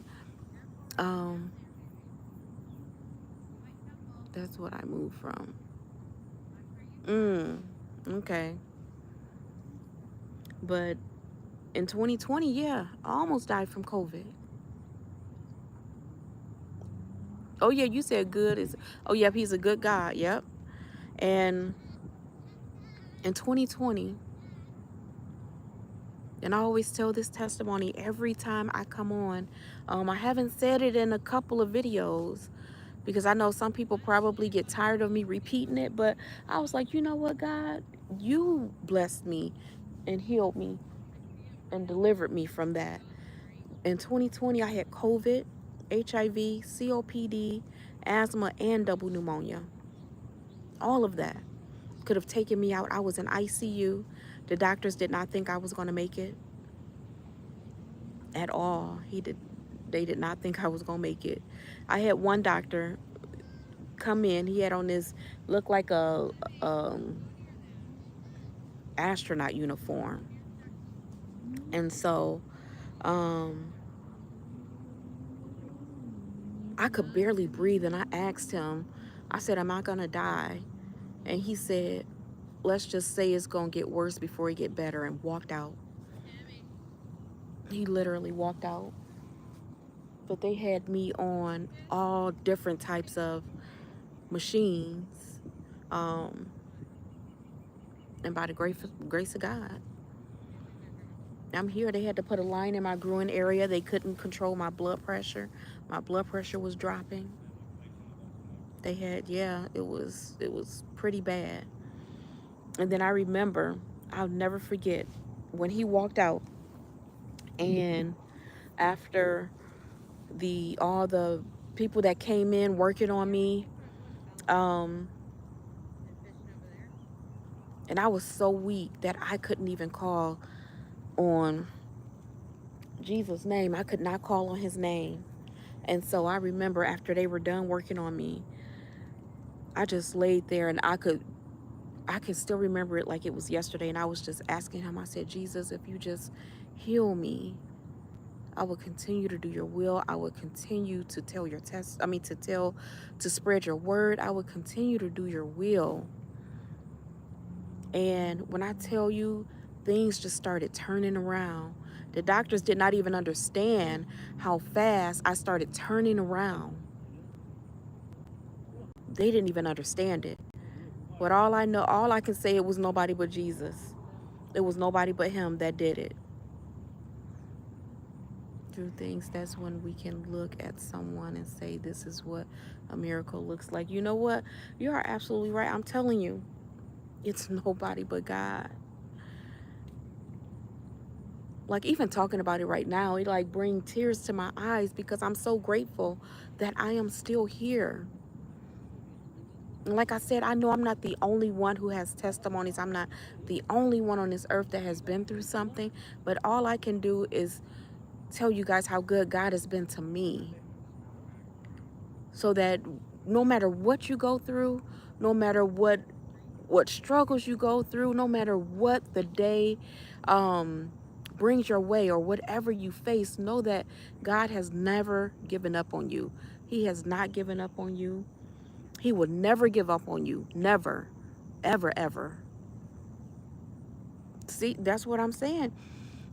um that's what I moved from. Mm, okay. But in 2020, yeah, I almost died from COVID. Oh yeah, you said good is, oh yep, he's a good God. Yep. And in 2020, and I always tell this testimony every time I come on. I haven't said it in a couple of videos because I know some people probably get tired of me repeating it, but I was like, you know what, God, you blessed me and healed me and delivered me from that. In 2020, I had COVID, HIV, COPD, asthma, and double pneumonia. All of that could have taken me out. I was in ICU. The doctors did not think I was going to make it at all. They did not think I was going to make it. I had one doctor come in. He had on this, looked like a um, astronaut uniform. And so um, I could barely breathe. And I asked him, I said, am I going to die? And he said, let's just say it's going to get worse before it get better, and walked out. He literally walked out. But they had me on all different types of machines. Um, and by the grace of God, I'm here. They had to put a line in my groin area. They couldn't control my blood pressure. My blood pressure was dropping. They had, yeah, it was pretty bad. And then I remember, I'll never forget when he walked out, and after the all the people that came in working on me, um, and I was so weak that I couldn't even call on Jesus' name. I could not call on his name. And so I remember after they were done working on me, I just laid there, and I could still remember it like it was yesterday. And I was just asking him, I said, Jesus, if you just heal me, I will continue to do your will. I will continue to tell your to spread your word. I will continue to do your will. And when I tell you, things just started turning around. The doctors did not even understand how fast I started turning around. They didn't even understand it. But all I can say, it was nobody but Jesus. It was nobody but him that did it. Through things, that's when we can look at someone and say, this is what a miracle looks like. You know what? You are absolutely right. I'm telling you, it's nobody but God. Like, even talking about it right now, it like brings tears to my eyes because I'm so grateful that I am still here. And like I said, I know I'm not the only one who has testimonies. I'm not the only one on this earth that has been through something. But all I can do is tell you guys how good God has been to me. So that no matter what you go through, no matter what struggles you go through, no matter what the day brings your way, or whatever you face, know that God has never given up on you. He has not given up on you. He will never give up on you. Never, ever, ever. See, that's what I'm saying.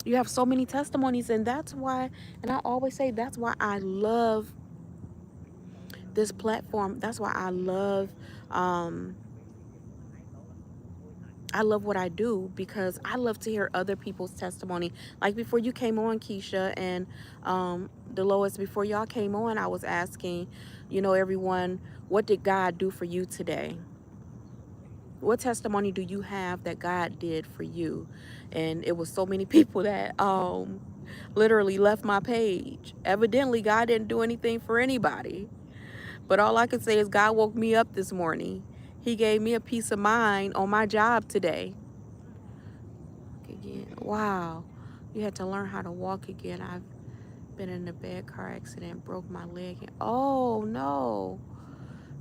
You have so many testimonies, and that's why, and I always say, that's why I love this platform, that's why um, I love what I do, because I love to hear other people's testimony. Like before you came on, Keisha and Delois, before y'all came on, I was asking, everyone, what did God do for you today? What testimony do you have that God did for you? And it was so many people that literally left my page. Evidently, God didn't do anything for anybody. But all I can say is God woke me up this morning. He gave me a peace of mind on my job today. Again, wow. You had to learn how to walk again. I've been in a bad car accident, broke my leg. Oh no.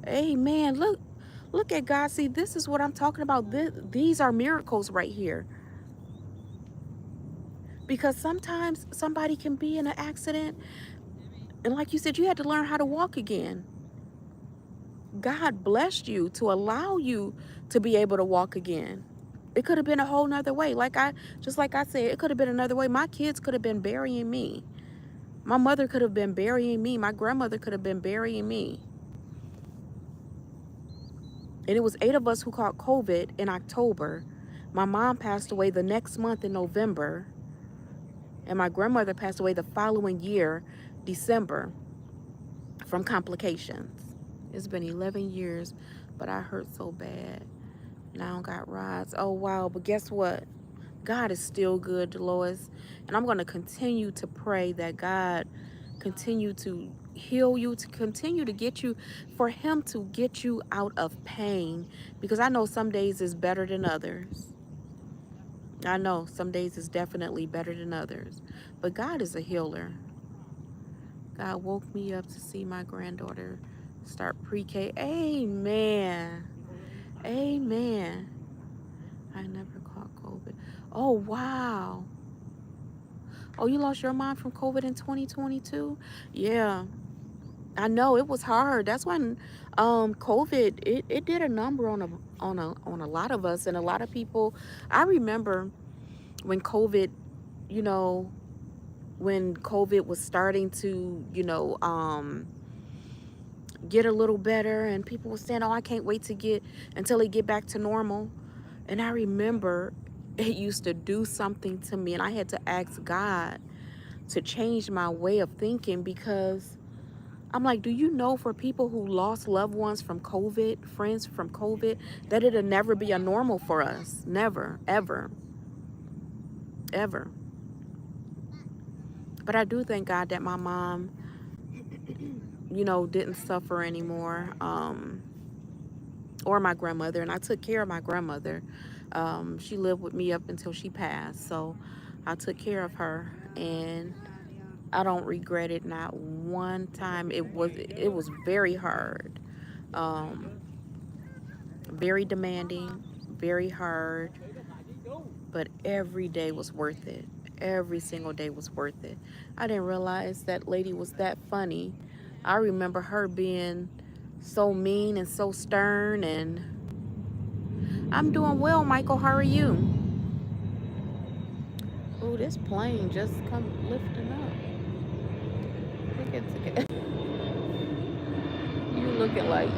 Amen. Look at God. See, this is what I'm talking about. These are miracles right here. Because sometimes somebody can be in an accident, and like you said, you had to learn how to walk again. God blessed you to allow you to be able to walk again. It could have been a whole nother way. Like I said, it could have been another way. My kids could have been burying me. My mother could have been burying me. My grandmother could have been burying me. And it was 8 of us who caught COVID in October. My mom passed away the next month in November. And my grandmother passed away the following year, December, from complications. It's been 11 years, but I hurt so bad. Now I don't got rods. Oh, wow. But guess what? God is still good, Dolores. And I'm going to continue to pray that God continue to heal you, to continue to get you, for him to get you out of pain. Because I know some days is better than others. I know some days is definitely better than others. But God is a healer. God woke me up to see my granddaughter start pre-K. Amen. Amen. I never caught COVID. Oh, wow. Oh, you lost your mom from COVID in 2022? Yeah. I know it was hard. That's when COVID it did a number on a lot of us, and a lot of people. I remember when COVID, you know, when COVID was starting to, get a little better, and people were saying, "Oh, I can't wait to get until it get back to normal." And I remember it used to do something to me, and I had to ask God to change my way of thinking, because I'm like, do you know, for people who lost loved ones from COVID, friends from COVID, that it'll never be a normal for us. Never, ever, ever. But I do thank God that my mom, didn't suffer anymore, or my grandmother. And I took care of my grandmother. She lived with me up until she passed. So I took care of her, and I don't regret it, not one time. It was very hard, very demanding, very hard, but every day was worth it. Every single day was worth it. I didn't realize that lady was that funny. I remember her being so mean and so stern. And I'm doing well, Michael. How are you? Oh, this plane just come lifting up. Look at you looking like,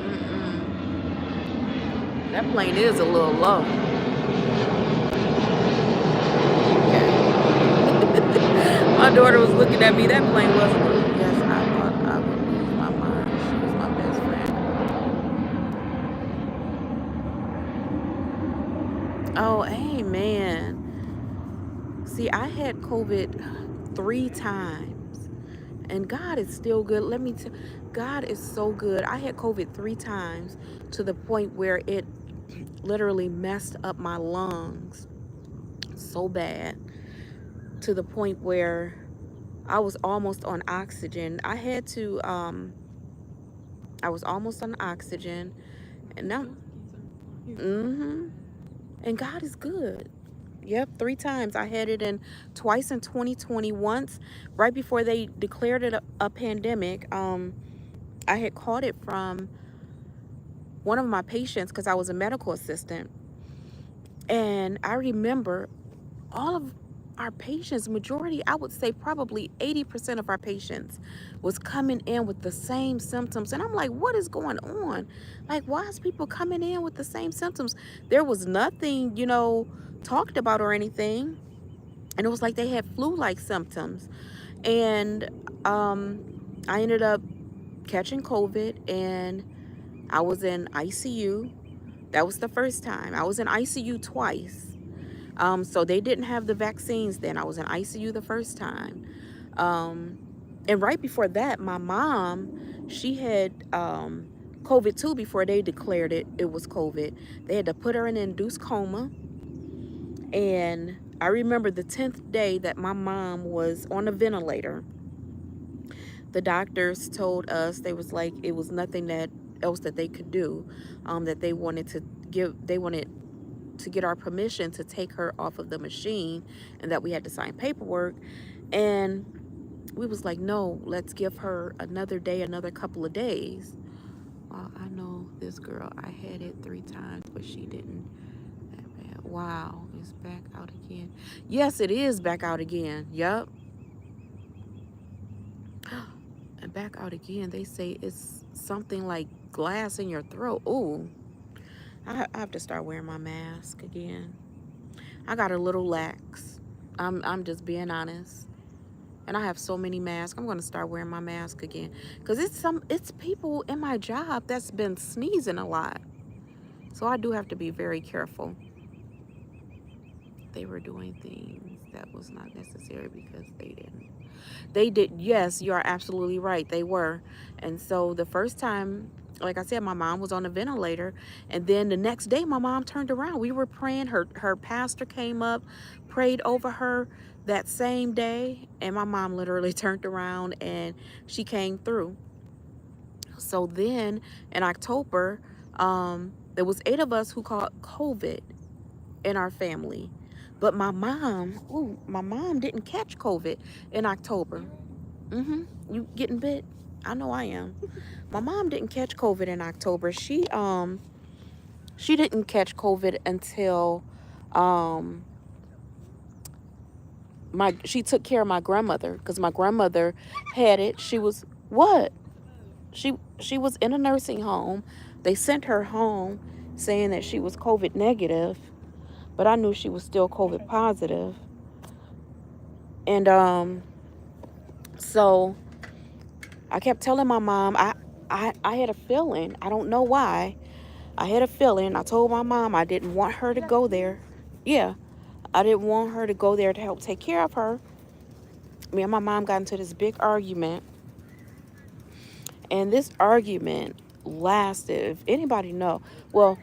that plane is a little low. My daughter was looking at me. That plane wasn't. Yes, I thought I would lose my mind. She was my best friend. Oh, amen. See, I had COVID 3 times, and God is still good. Let me tell, God is so good. I had COVID 3 times, to the point where it literally messed up my lungs so bad, to the point where I was almost on oxygen. I was almost on oxygen, and now, and God is good. Yep, 3 times. I had it in twice in 2020. Once right before they declared it a pandemic. I had caught it from one of my patients, because I was a medical assistant, and I remember all of our patients, majority, I would say probably 80% of our patients was coming in with the same symptoms. And I'm like, what is going on? Like, why is people coming in with the same symptoms? There was nothing, talked about or anything. And it was like they had flu-like symptoms. And I ended up catching COVID, and I was in ICU. That was the first time. I was in ICU twice. So they didn't have the vaccines then. I was in ICU the first time. Um, and right before that, my mom, she had COVID too before they declared it was COVID. They had to put her in an induced coma. And I remember the 10th day that my mom was on a ventilator, the doctors told us, they was like, it was nothing that else that they could do, that they wanted to get our permission to take her off of the machine, and that we had to sign paperwork. And we was like, no, let's give her another day, another couple of days. I know this girl, I had it 3 times, but she didn't. Wow, it's back out again. Yes, it is back out again. Yup. And back out again. They say it's something like glass in your throat. Ooh, I have to start wearing my mask again. I got a little lax. I'm just being honest. And I have so many masks. I'm gonna start wearing my mask again. Cause it's people in my job that's been sneezing a lot. So I do have to be very careful. They were doing things that was not necessary because they didn't. They did. Yes, you are absolutely right. They were. And so the first time, like I said, my mom was on a ventilator. And then the next day, my mom turned around. We were praying. Her pastor came up, prayed over her that same day. And my mom literally turned around and she came through. So then in October, there was 8 of us who caught COVID in our family. But my mom didn't catch COVID in October. You getting bit? I know I am. My mom didn't catch COVID in October. She didn't catch COVID until um she took care of my grandmother, because my grandmother had it. She was what? She was in a nursing home. They sent her home saying that she was COVID negative, but I knew she was still COVID positive. And so I kept telling my mom, I had a feeling. I don't know why. I had a feeling. I told my mom I didn't want her to go there. Yeah, I didn't want her to go there to help take care of her. Me and my mom got into this big argument. And this argument lasted, if anybody know, well,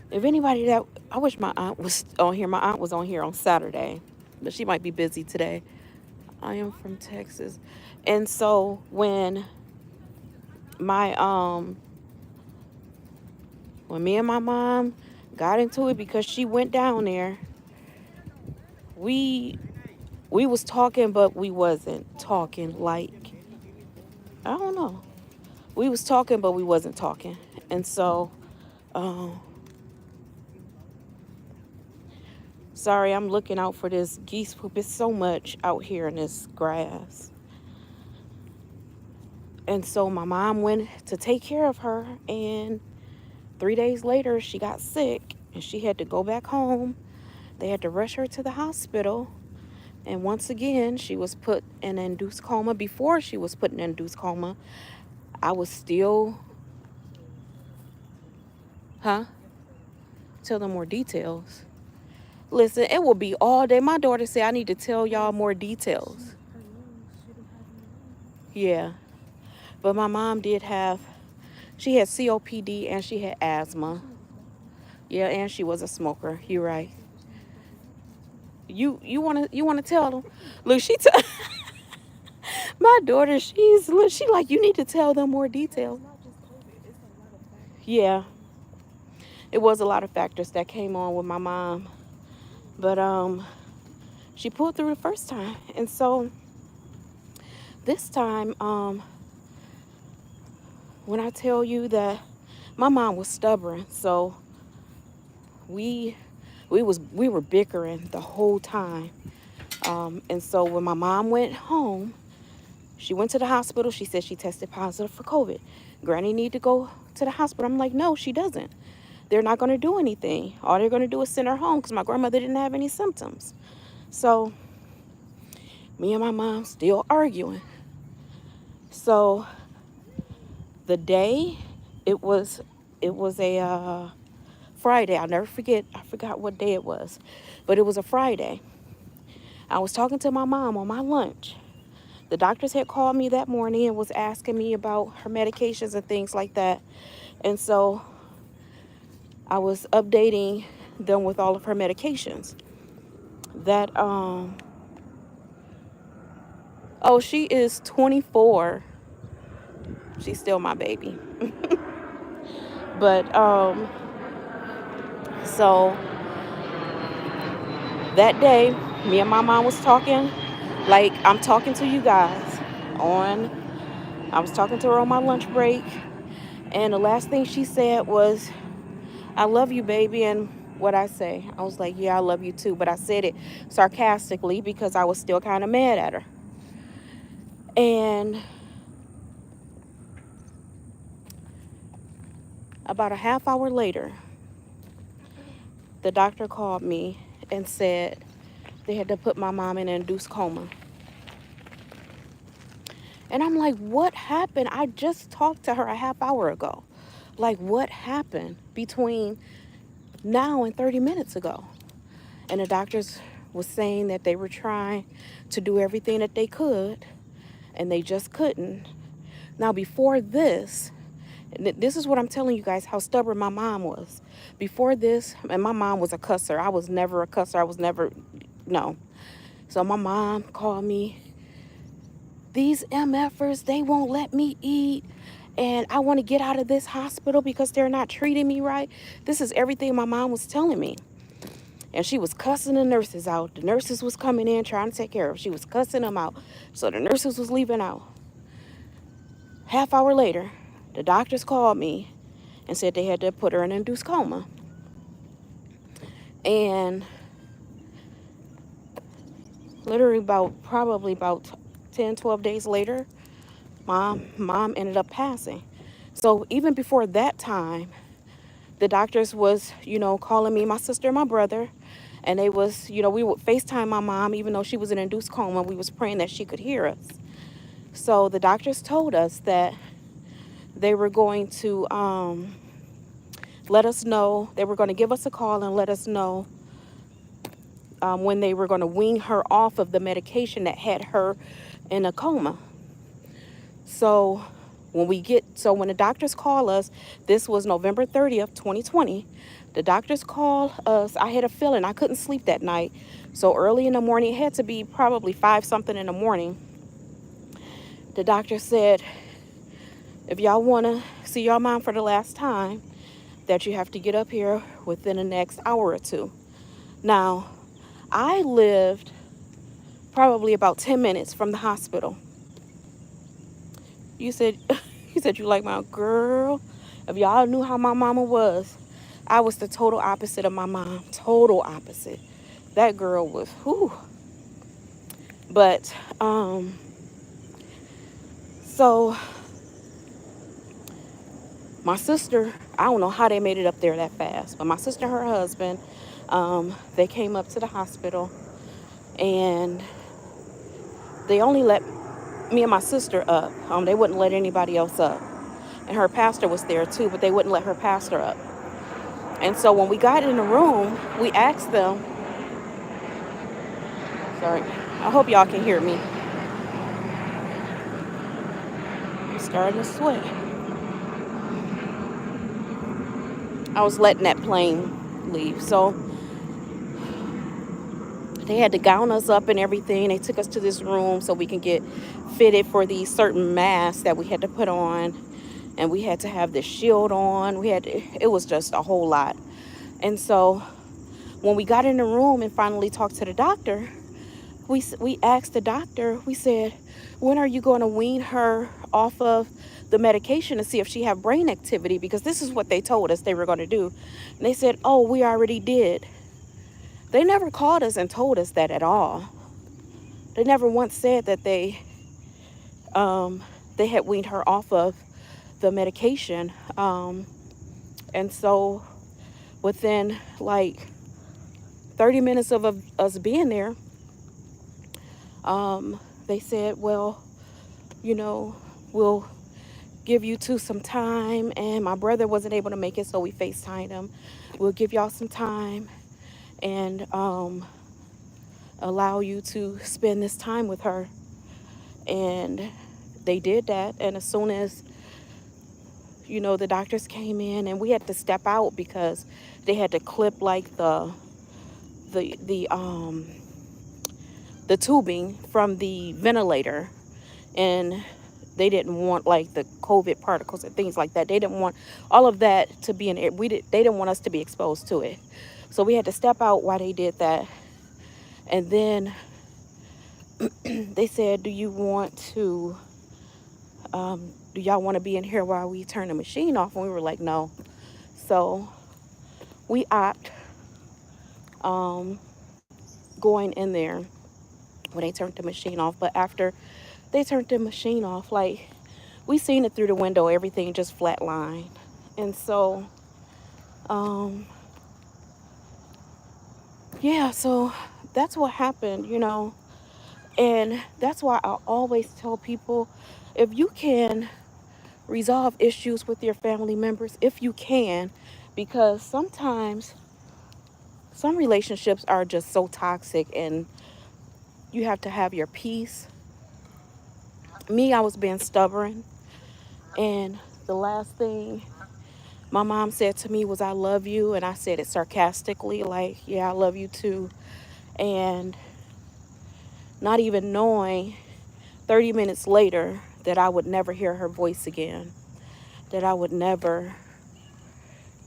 if anybody that, I wish my aunt was on here. My aunt was on here on Saturday, but she might be busy today. I am from Texas. And so my when me and my mom got into it because she went down there, we we was talking, but we wasn't talking. Like, I don't know. We was talking, but we wasn't talking. And so, um, sorry, I'm looking out for this geese poop. It's so much out here in this grass. And so my mom went to take care of her, and 3 days later she got sick and she had to go back home. They had to rush her to the hospital. And once again, she was put in an induced coma. Before she was put in an induced coma, I was still, huh? Tell them more details. Listen, it will be all day. My daughter said I need to tell y'all more details. Yeah. But my mom she had COPD and she had asthma. Yeah, and she was a smoker. You're right. You wanna tell them? Look, my daughter, she like, you need to tell them more details. Yeah, it was a lot of factors that came on with my mom, but she pulled through the first time. And so this time, when I tell you that my mom was stubborn, so we were bickering the whole time. And so when my mom went home, she went to the hospital. She said she tested positive for COVID. Granny need to go to the hospital. I'm like, no, she doesn't. They're not going to do anything. All they're going to do is send her home because my grandmother didn't have any symptoms. So me and my mom still arguing. So the day it was a Friday. I'll never forget. I forgot what day it was, but it was a Friday. I was talking to my mom on my lunch. The doctors had called me that morning and was asking me about her medications and things like that. And so I was updating them with all of her medications. That oh, she is 24. She's still my baby. But so that day, me and my mom was talking like I'm talking to you guys on I was talking to her on my lunch break, and the last thing she said was, "I love you, baby." And what I say, I was like, "Yeah, I love you too." But I said it sarcastically because I was still kind of mad at her. And about a half hour later, the doctor called me and said they had to put my mom in an induced coma. And I'm like, what happened? I just talked to her a half hour ago. Like, what happened between now and 30 minutes ago? And the doctors was saying that they were trying to do everything that they could, and they just couldn't. Now, before this, and this is what I'm telling you guys, how stubborn my mom was. Before this, and my mom was a cusser. I was never a cusser. I was never, no. So my mom called me, "These MFers, they won't let me eat. And I want to get out of this hospital because they're not treating me right." This is everything my mom was telling me. And she was cussing the nurses out. The nurses was coming in trying to take care of her. She was cussing them out. So the nurses was leaving out. Half hour later, the doctors called me and said they had to put her in an induced coma. And literally probably about 10, 12 days later, mom ended up passing. So even before that time, the doctors was, calling me, my sister and my brother, and they was, we would FaceTime my mom, even though she was in induced coma. We was praying that she could hear us. So the doctors told us that they were going to let us know, they were going to give us a call and let us know when they were going to wean her off of the medication that had her in a coma. So when the doctors call us, this was November 30th, 2020. The doctors call us. I had a feeling I couldn't sleep that night. So early in the morning, it had to be probably 5 something in the morning. The doctor said, if y'all want to see your mom for the last time, that you have to get up here within the next hour or two. Now, I lived probably about 10 minutes from the hospital. You said you like my girl. If y'all knew how my mama was, I was the total opposite of my mom. Total opposite. That girl was, whew. But, so my sister, I don't know how they made it up there that fast, but my sister and her husband, they came up to the hospital, and they only let me and my sister up. They wouldn't let anybody else up. And her pastor was there too, but they wouldn't let her pastor up. And so when we got in the room, we asked them, sorry, I hope y'all can hear me. I'm starting to sweat. I was letting that plane leave. So they had to gown us up and everything. They took us to this room so we can get fitted for these certain masks that we had to put on. And we had to have this shield on. It was just a whole lot. And so when we got in the room and finally talked to the doctor, we asked the doctor, we said, when are you going to wean her off of the medication to see if she have brain activity? Because this is what they told us they were going to do. And they said, oh, we already did. They never called us and told us that at all. They never once said that they had weaned her off of the medication. And so within like 30 minutes of us being there, they said, well, you know, we'll give you two some time. And my brother wasn't able to make it, so we FaceTimed him. We'll give y'all some time and allow you to spend this time with her. And they did that. And as soon as, the doctors came in, and we had to step out because they had to clip like the the um the tubing from the ventilator, and they didn't want like the COVID particles and things like that. They didn't want all of that to be in it. They didn't want us to be exposed to it. So we had to step out while they did that. And then they said, do y'all want to be in here while we turn the machine off? And we were like, no. So we opt going in there when they turned the machine off. But after they turned the machine off, like, we seen it through the window, everything just flatlined. And so, yeah, so that's what happened. And that's why I always tell people, if you can resolve issues with your family members, if you can, because sometimes some relationships are just so toxic and you have to have your peace. Me, I was being stubborn, and the last thing my mom said to me was, I love you. And I said it sarcastically, like, yeah, I love you too. And not even knowing 30 minutes later that I would never hear her voice again, that I would never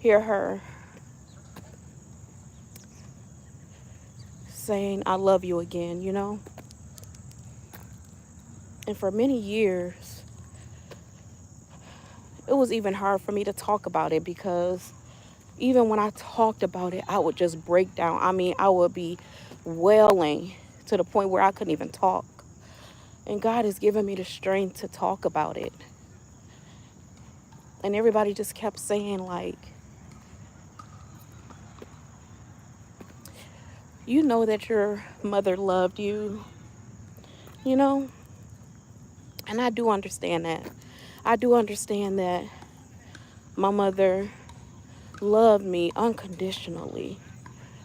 hear her saying, I love you again. And for many years, it was even hard for me to talk about it, because even when I talked about it, I would just break down. I mean, I would be wailing to the point where I couldn't even talk. And God has given me the strength to talk about it. And everybody just kept saying, like, you know that your mother loved you, you know? And I do understand that. I do understand that my mother loved me unconditionally,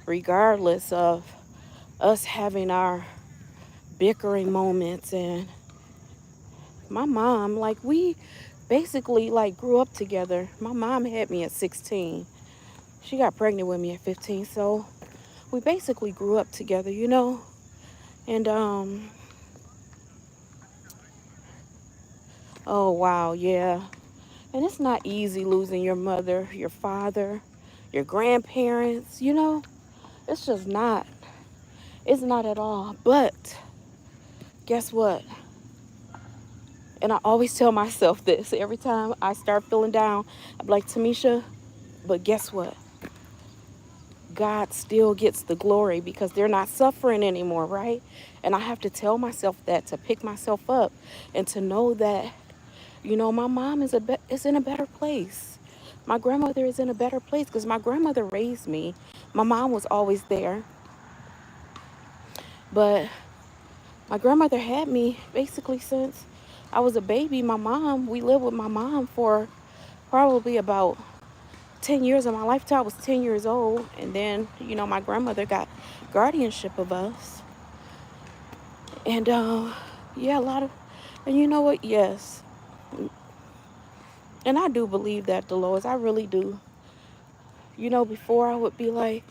regardless of us having our bickering moments. And my mom, like, we basically like grew up together. My mom had me at 16. She got pregnant with me at 15. So we basically grew up together. And oh wow, yeah. And it's not easy losing your mother, your father, your grandparents. It's just not. It's not at all. But guess what? And I always tell myself this every time I start feeling down. I'm like, Tamisha, but guess what? God still gets the glory, because they're not suffering anymore, right? And I have to tell myself that, to pick myself up and to know that, my mom is in a better place. My grandmother is in a better place, because my grandmother raised me. My mom was always there. But my grandmother had me basically since I was a baby. We lived with my mom for probably about 10 years of my life till I was 10 years old. And then, my grandmother got guardianship of us. And, yeah, a lot of, and you know what? Yes. And I do believe that, Dolores. I really do. Before I would be like,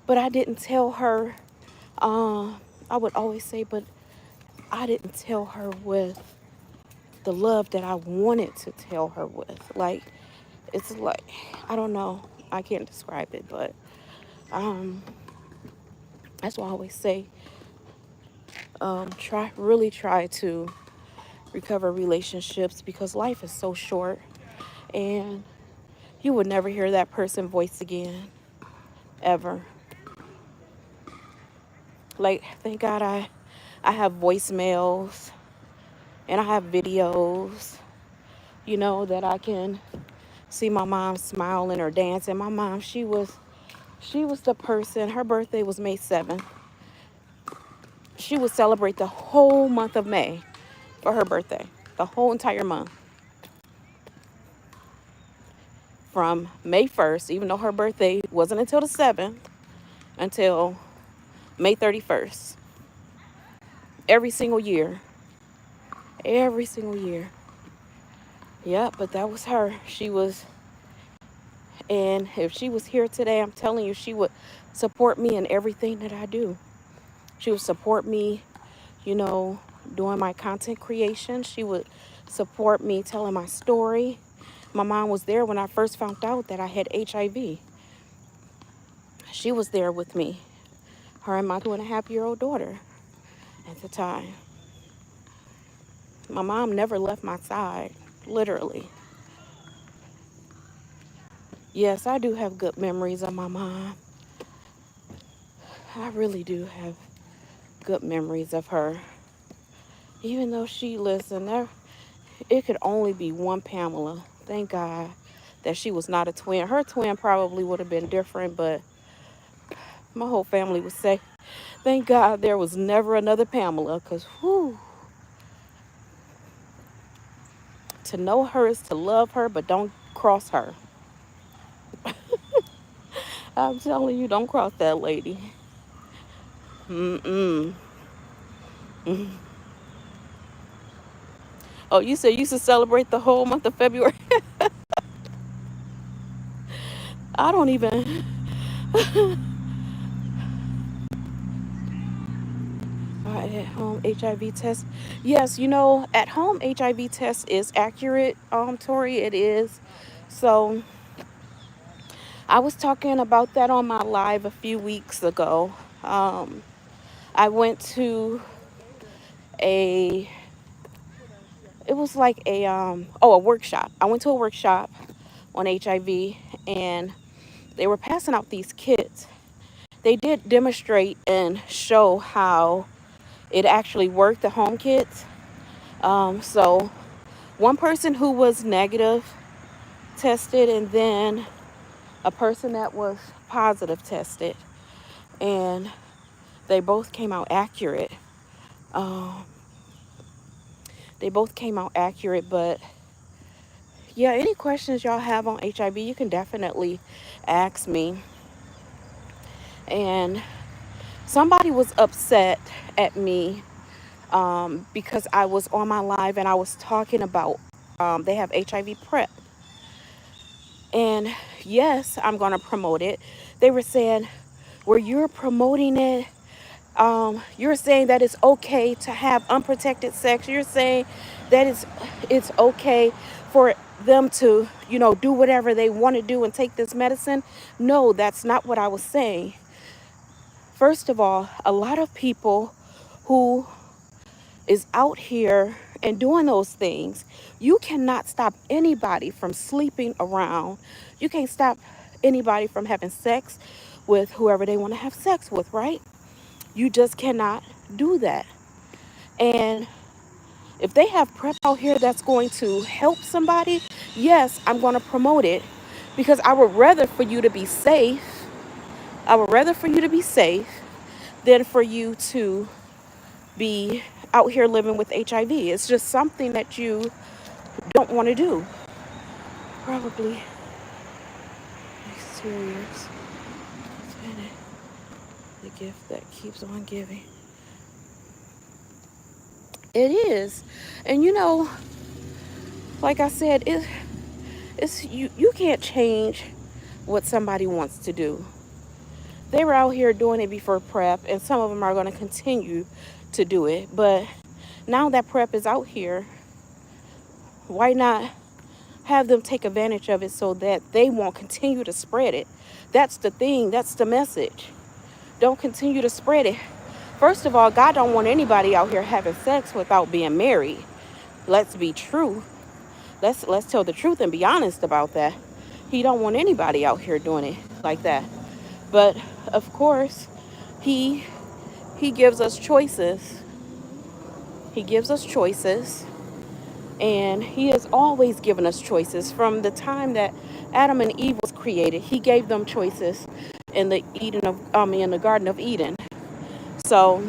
but I didn't tell her. I would always say, but I didn't tell her with the love that I wanted to tell her with. Like, it's like, I don't know. I can't describe it, but um, that's why I always say, really try to recover relationships, because life is so short, and you would never hear that person's voice again, ever. Like, thank God I have voicemails and I have videos, that I can see my mom smiling or dancing. My mom, she was the person. Her birthday was May 7th. She would celebrate the whole month of May for her birthday, the whole entire month from May 1st, even though her birthday wasn't until the 7th, until May 31st. Every single year. Every single year. Yeah, but that was her. And if she was here today, I'm telling you, she would support me in everything that I do. She would support me, you know, doing my content creation. She would support me telling my story. My mom was there when I first found out that I had HIV. She was there with me, her and my 2.5-year-old daughter at the time. My mom never left my side, literally. Yes, I do have good memories of my mom. I really do have good memories of her. Even though it could only be one Pamela. Thank God that she was not a twin. Her twin probably would have been different, but my whole family would say, thank God there was never another Pamela, because to know her is to love her, but don't cross her. I'm telling you, don't cross that lady. Mm-mm. Oh, you said you used to celebrate the whole month of February? I don't even. At home HIV test. Yes, at home HIV test is accurate, Tori. It is. So I was talking about that on my live a few weeks ago. I went to a it was like a workshop. I went to a workshop on HIV, and they were passing out these kits. They did demonstrate and show how it actually worked, the home kits. So one person who was negative tested, and then a person that was positive tested, and they both came out accurate. Um, they both came out accurate, but yeah, any questions y'all have on HIV, you can definitely ask me. And somebody was upset at me because I was on my live and I was talking about they have HIV PrEP. And yes, I'm going to promote it. They were saying, where you're promoting it, you're saying that it's okay to have unprotected sex. You're saying that it's okay for them to, do whatever they want to do and take this medicine. No, that's not what I was saying. First of all, a lot of people who is out here and doing those things, you cannot stop anybody from sleeping around. You can't stop anybody from having sex with whoever they want to have sex with, right? You just cannot do that. And if they have PrEP out here that's going to help somebody, yes, I'm going to promote it, because I would rather for you to be safe. I would rather for you to be safe than for you to be out here living with HIV. It's just something that you don't want to do. Probably serious. The gift that keeps on giving. It is. And like I said, it's you can't change what somebody wants to do. They were out here doing it before PrEP, and some of them are going to continue to do it. But now that PrEP is out here, why not have them take advantage of it so that they won't continue to spread it? That's the thing. That's the message. Don't continue to spread it. First of all, God don't want anybody out here having sex without being married. Let's be true. Let's tell the truth and be honest about that. He don't want anybody out here doing it like that. But of course, he gives us choices. He gives us choices, and he has always given us choices from the time that Adam and Eve was created. He gave them choices in the in the Garden of Eden. So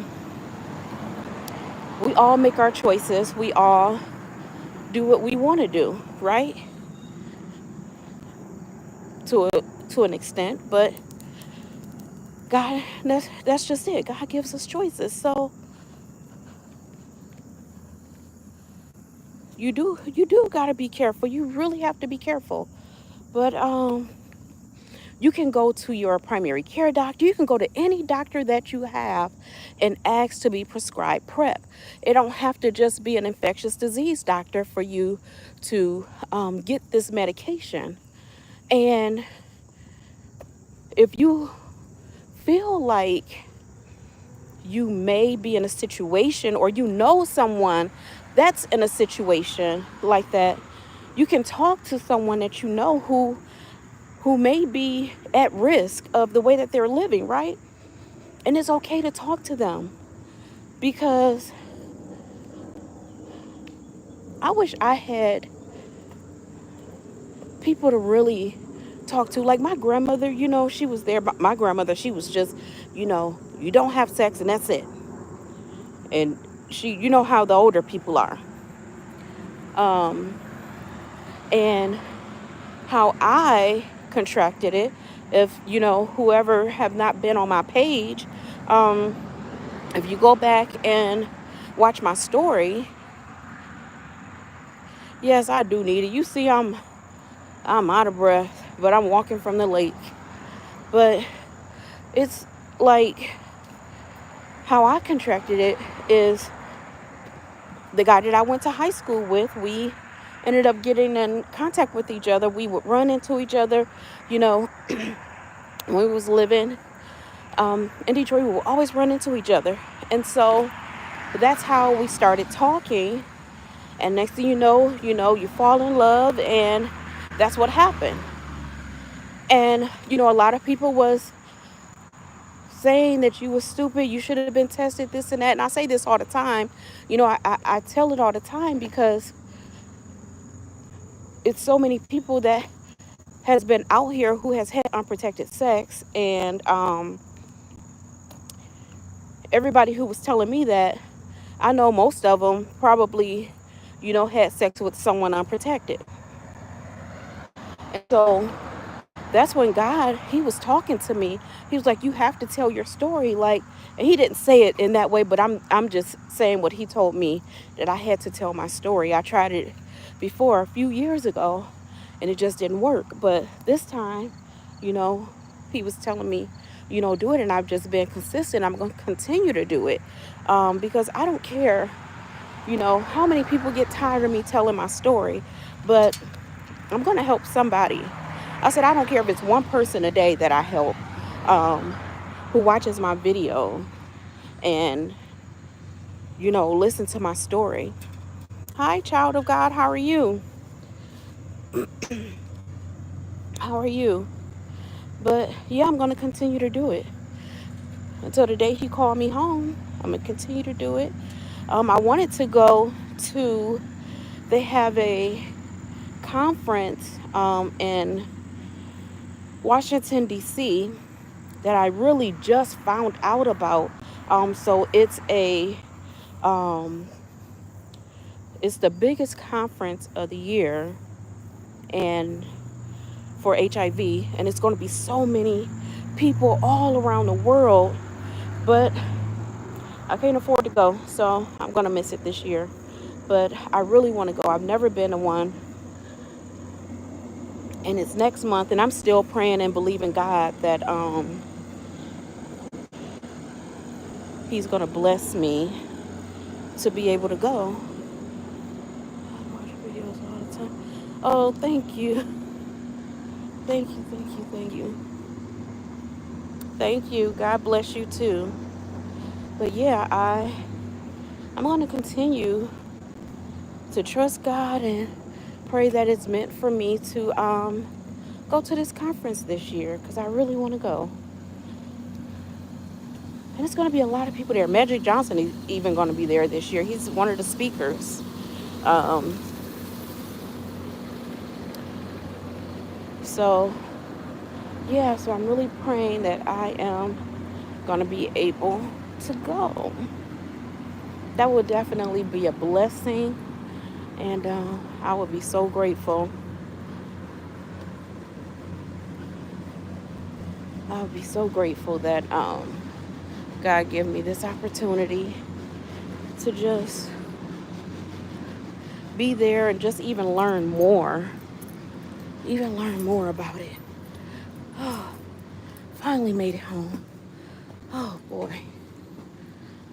we all make our choices. We all do what we want to do, right? To a, to an extent, but God, that's just it. God gives us choices. So you do got to be careful. You really have to be careful. But you can go to your primary care doctor. You can go to any doctor that you have and ask to be prescribed PrEP. It don't have to just be an infectious disease doctor for you to get this medication. And if you feel like you may be in a situation, or you know someone that's in a situation like that, you can talk to someone that you know who may be at risk of the way that they're living, right? And it's okay to talk to them, because I wish I had people to really talk to. Like my grandmother, she was there, but my grandmother, she was just, you don't have sex and that's it. And you know how the older people are. Um, and how I contracted it, if whoever have not been on my page, um, if you go back and watch my story, yes, I do need it. You see, I'm out of breath, but I'm walking from the lake. But it's like how I contracted it is the guy that I went to high school with. We ended up getting in contact with each other. We would run into each other, you know, when we was living in Detroit. We would always run into each other, and so that's how we started talking. And next thing you fall in love, and that's what happened. And a lot of people was saying that you were stupid, you should have been tested, this and that. And I say this all the time. I tell it all the time, because it's so many people that has been out here who has had unprotected sex, and everybody who was telling me that, I know most of them probably had sex with someone unprotected. And so that's when God, he was talking to me. He was like, you have to tell your story. Like, and he didn't say it in that way, but I'm just saying what he told me, that I had to tell my story. I tried it before a few years ago, and it just didn't work. But this time, you know, he was telling me, do it. And I've just been consistent. I'm going to continue to do it, because I don't care, how many people get tired of me telling my story, but I'm going to help somebody. I said, I don't care if it's one person a day that I help, um, who watches my video and, listen to my story. Hi, child of God. How are you? How are you? But yeah, I'm going to continue to do it until the day he called me home. I'm going to continue to do it. I wanted to go to, they have a conference in Washington, D.C., that I really just found out about. So um, it's the biggest conference of the year, and for HIV, and it's going to be so many people all around the world, but I can't afford to go, so I'm going to miss it this year. But I really want to go. I've never been to one, and it's next month, and I'm still praying and believing God that he's going to bless me to be able to go. I watch videos all the time. Oh, thank you. Thank you, thank you, thank you. Thank you. God bless you too. But yeah, I'm going to continue to trust God and pray that it's meant for me to go to this conference this year, because I really want to go. And it's going to be a lot of people there. Magic Johnson is even going to be there this year. He's one of the speakers. Um, so, yeah, so I'm really praying that I am going to be able to go. That would definitely be a blessing. And I would be so grateful. I would be so grateful that God give me this opportunity to just be there and just even learn more. Even learn more about it. Oh, finally made it home. Oh boy.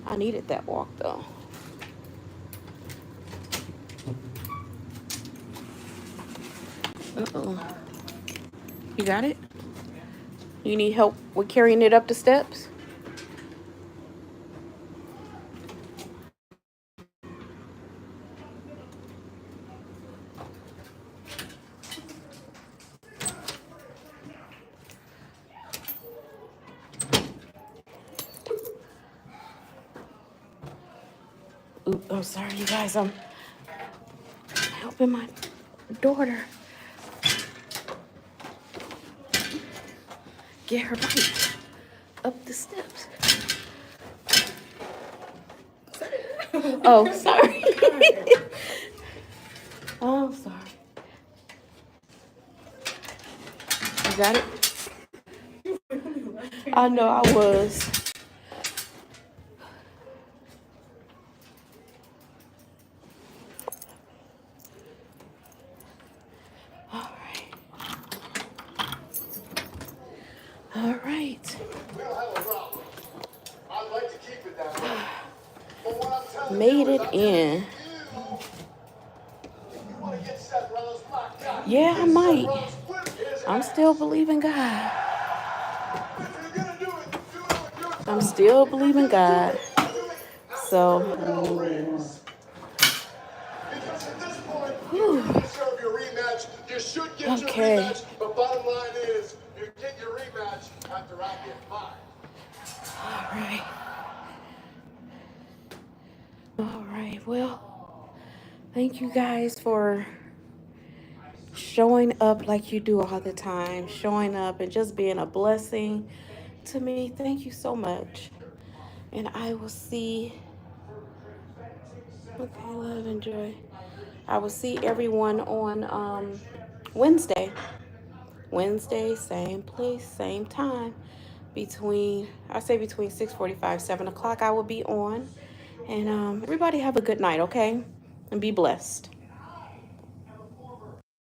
I needed that walk though. Uh-oh. You got it? You need help with carrying it up the steps? Ooh, I'm sorry, you guys. I'm helping my daughter get her bike up the steps. Oh, sorry. Oh, sorry. You got it? I know I was. All right. All right. We don't have a problem. I'd like to keep it that way. But what I'm telling Made you is it I'm in. you want to get Seth Rollins locked out. Yeah, I Get Seth might. Rollins whip his I'm ass. still believing God. If you're gonna do it, do it with your I'm time. still If you're believing gonna do God. it, do it after the So, bell rings. Because at this point, you whew. do deserve your rematch. You should get your Okay. rematch. But bottom line is, you get your rematch after I get mine. All right. All right. Well, thank you guys for showing up like you do all the time, showing up and just being a blessing to me. Thank you so much. And I will see, okay, love and joy. I will see everyone on Wednesday. Wednesday, same place, same time. I say between 6:45, 7 o'clock, I will be on. And everybody have a good night, okay? And be blessed.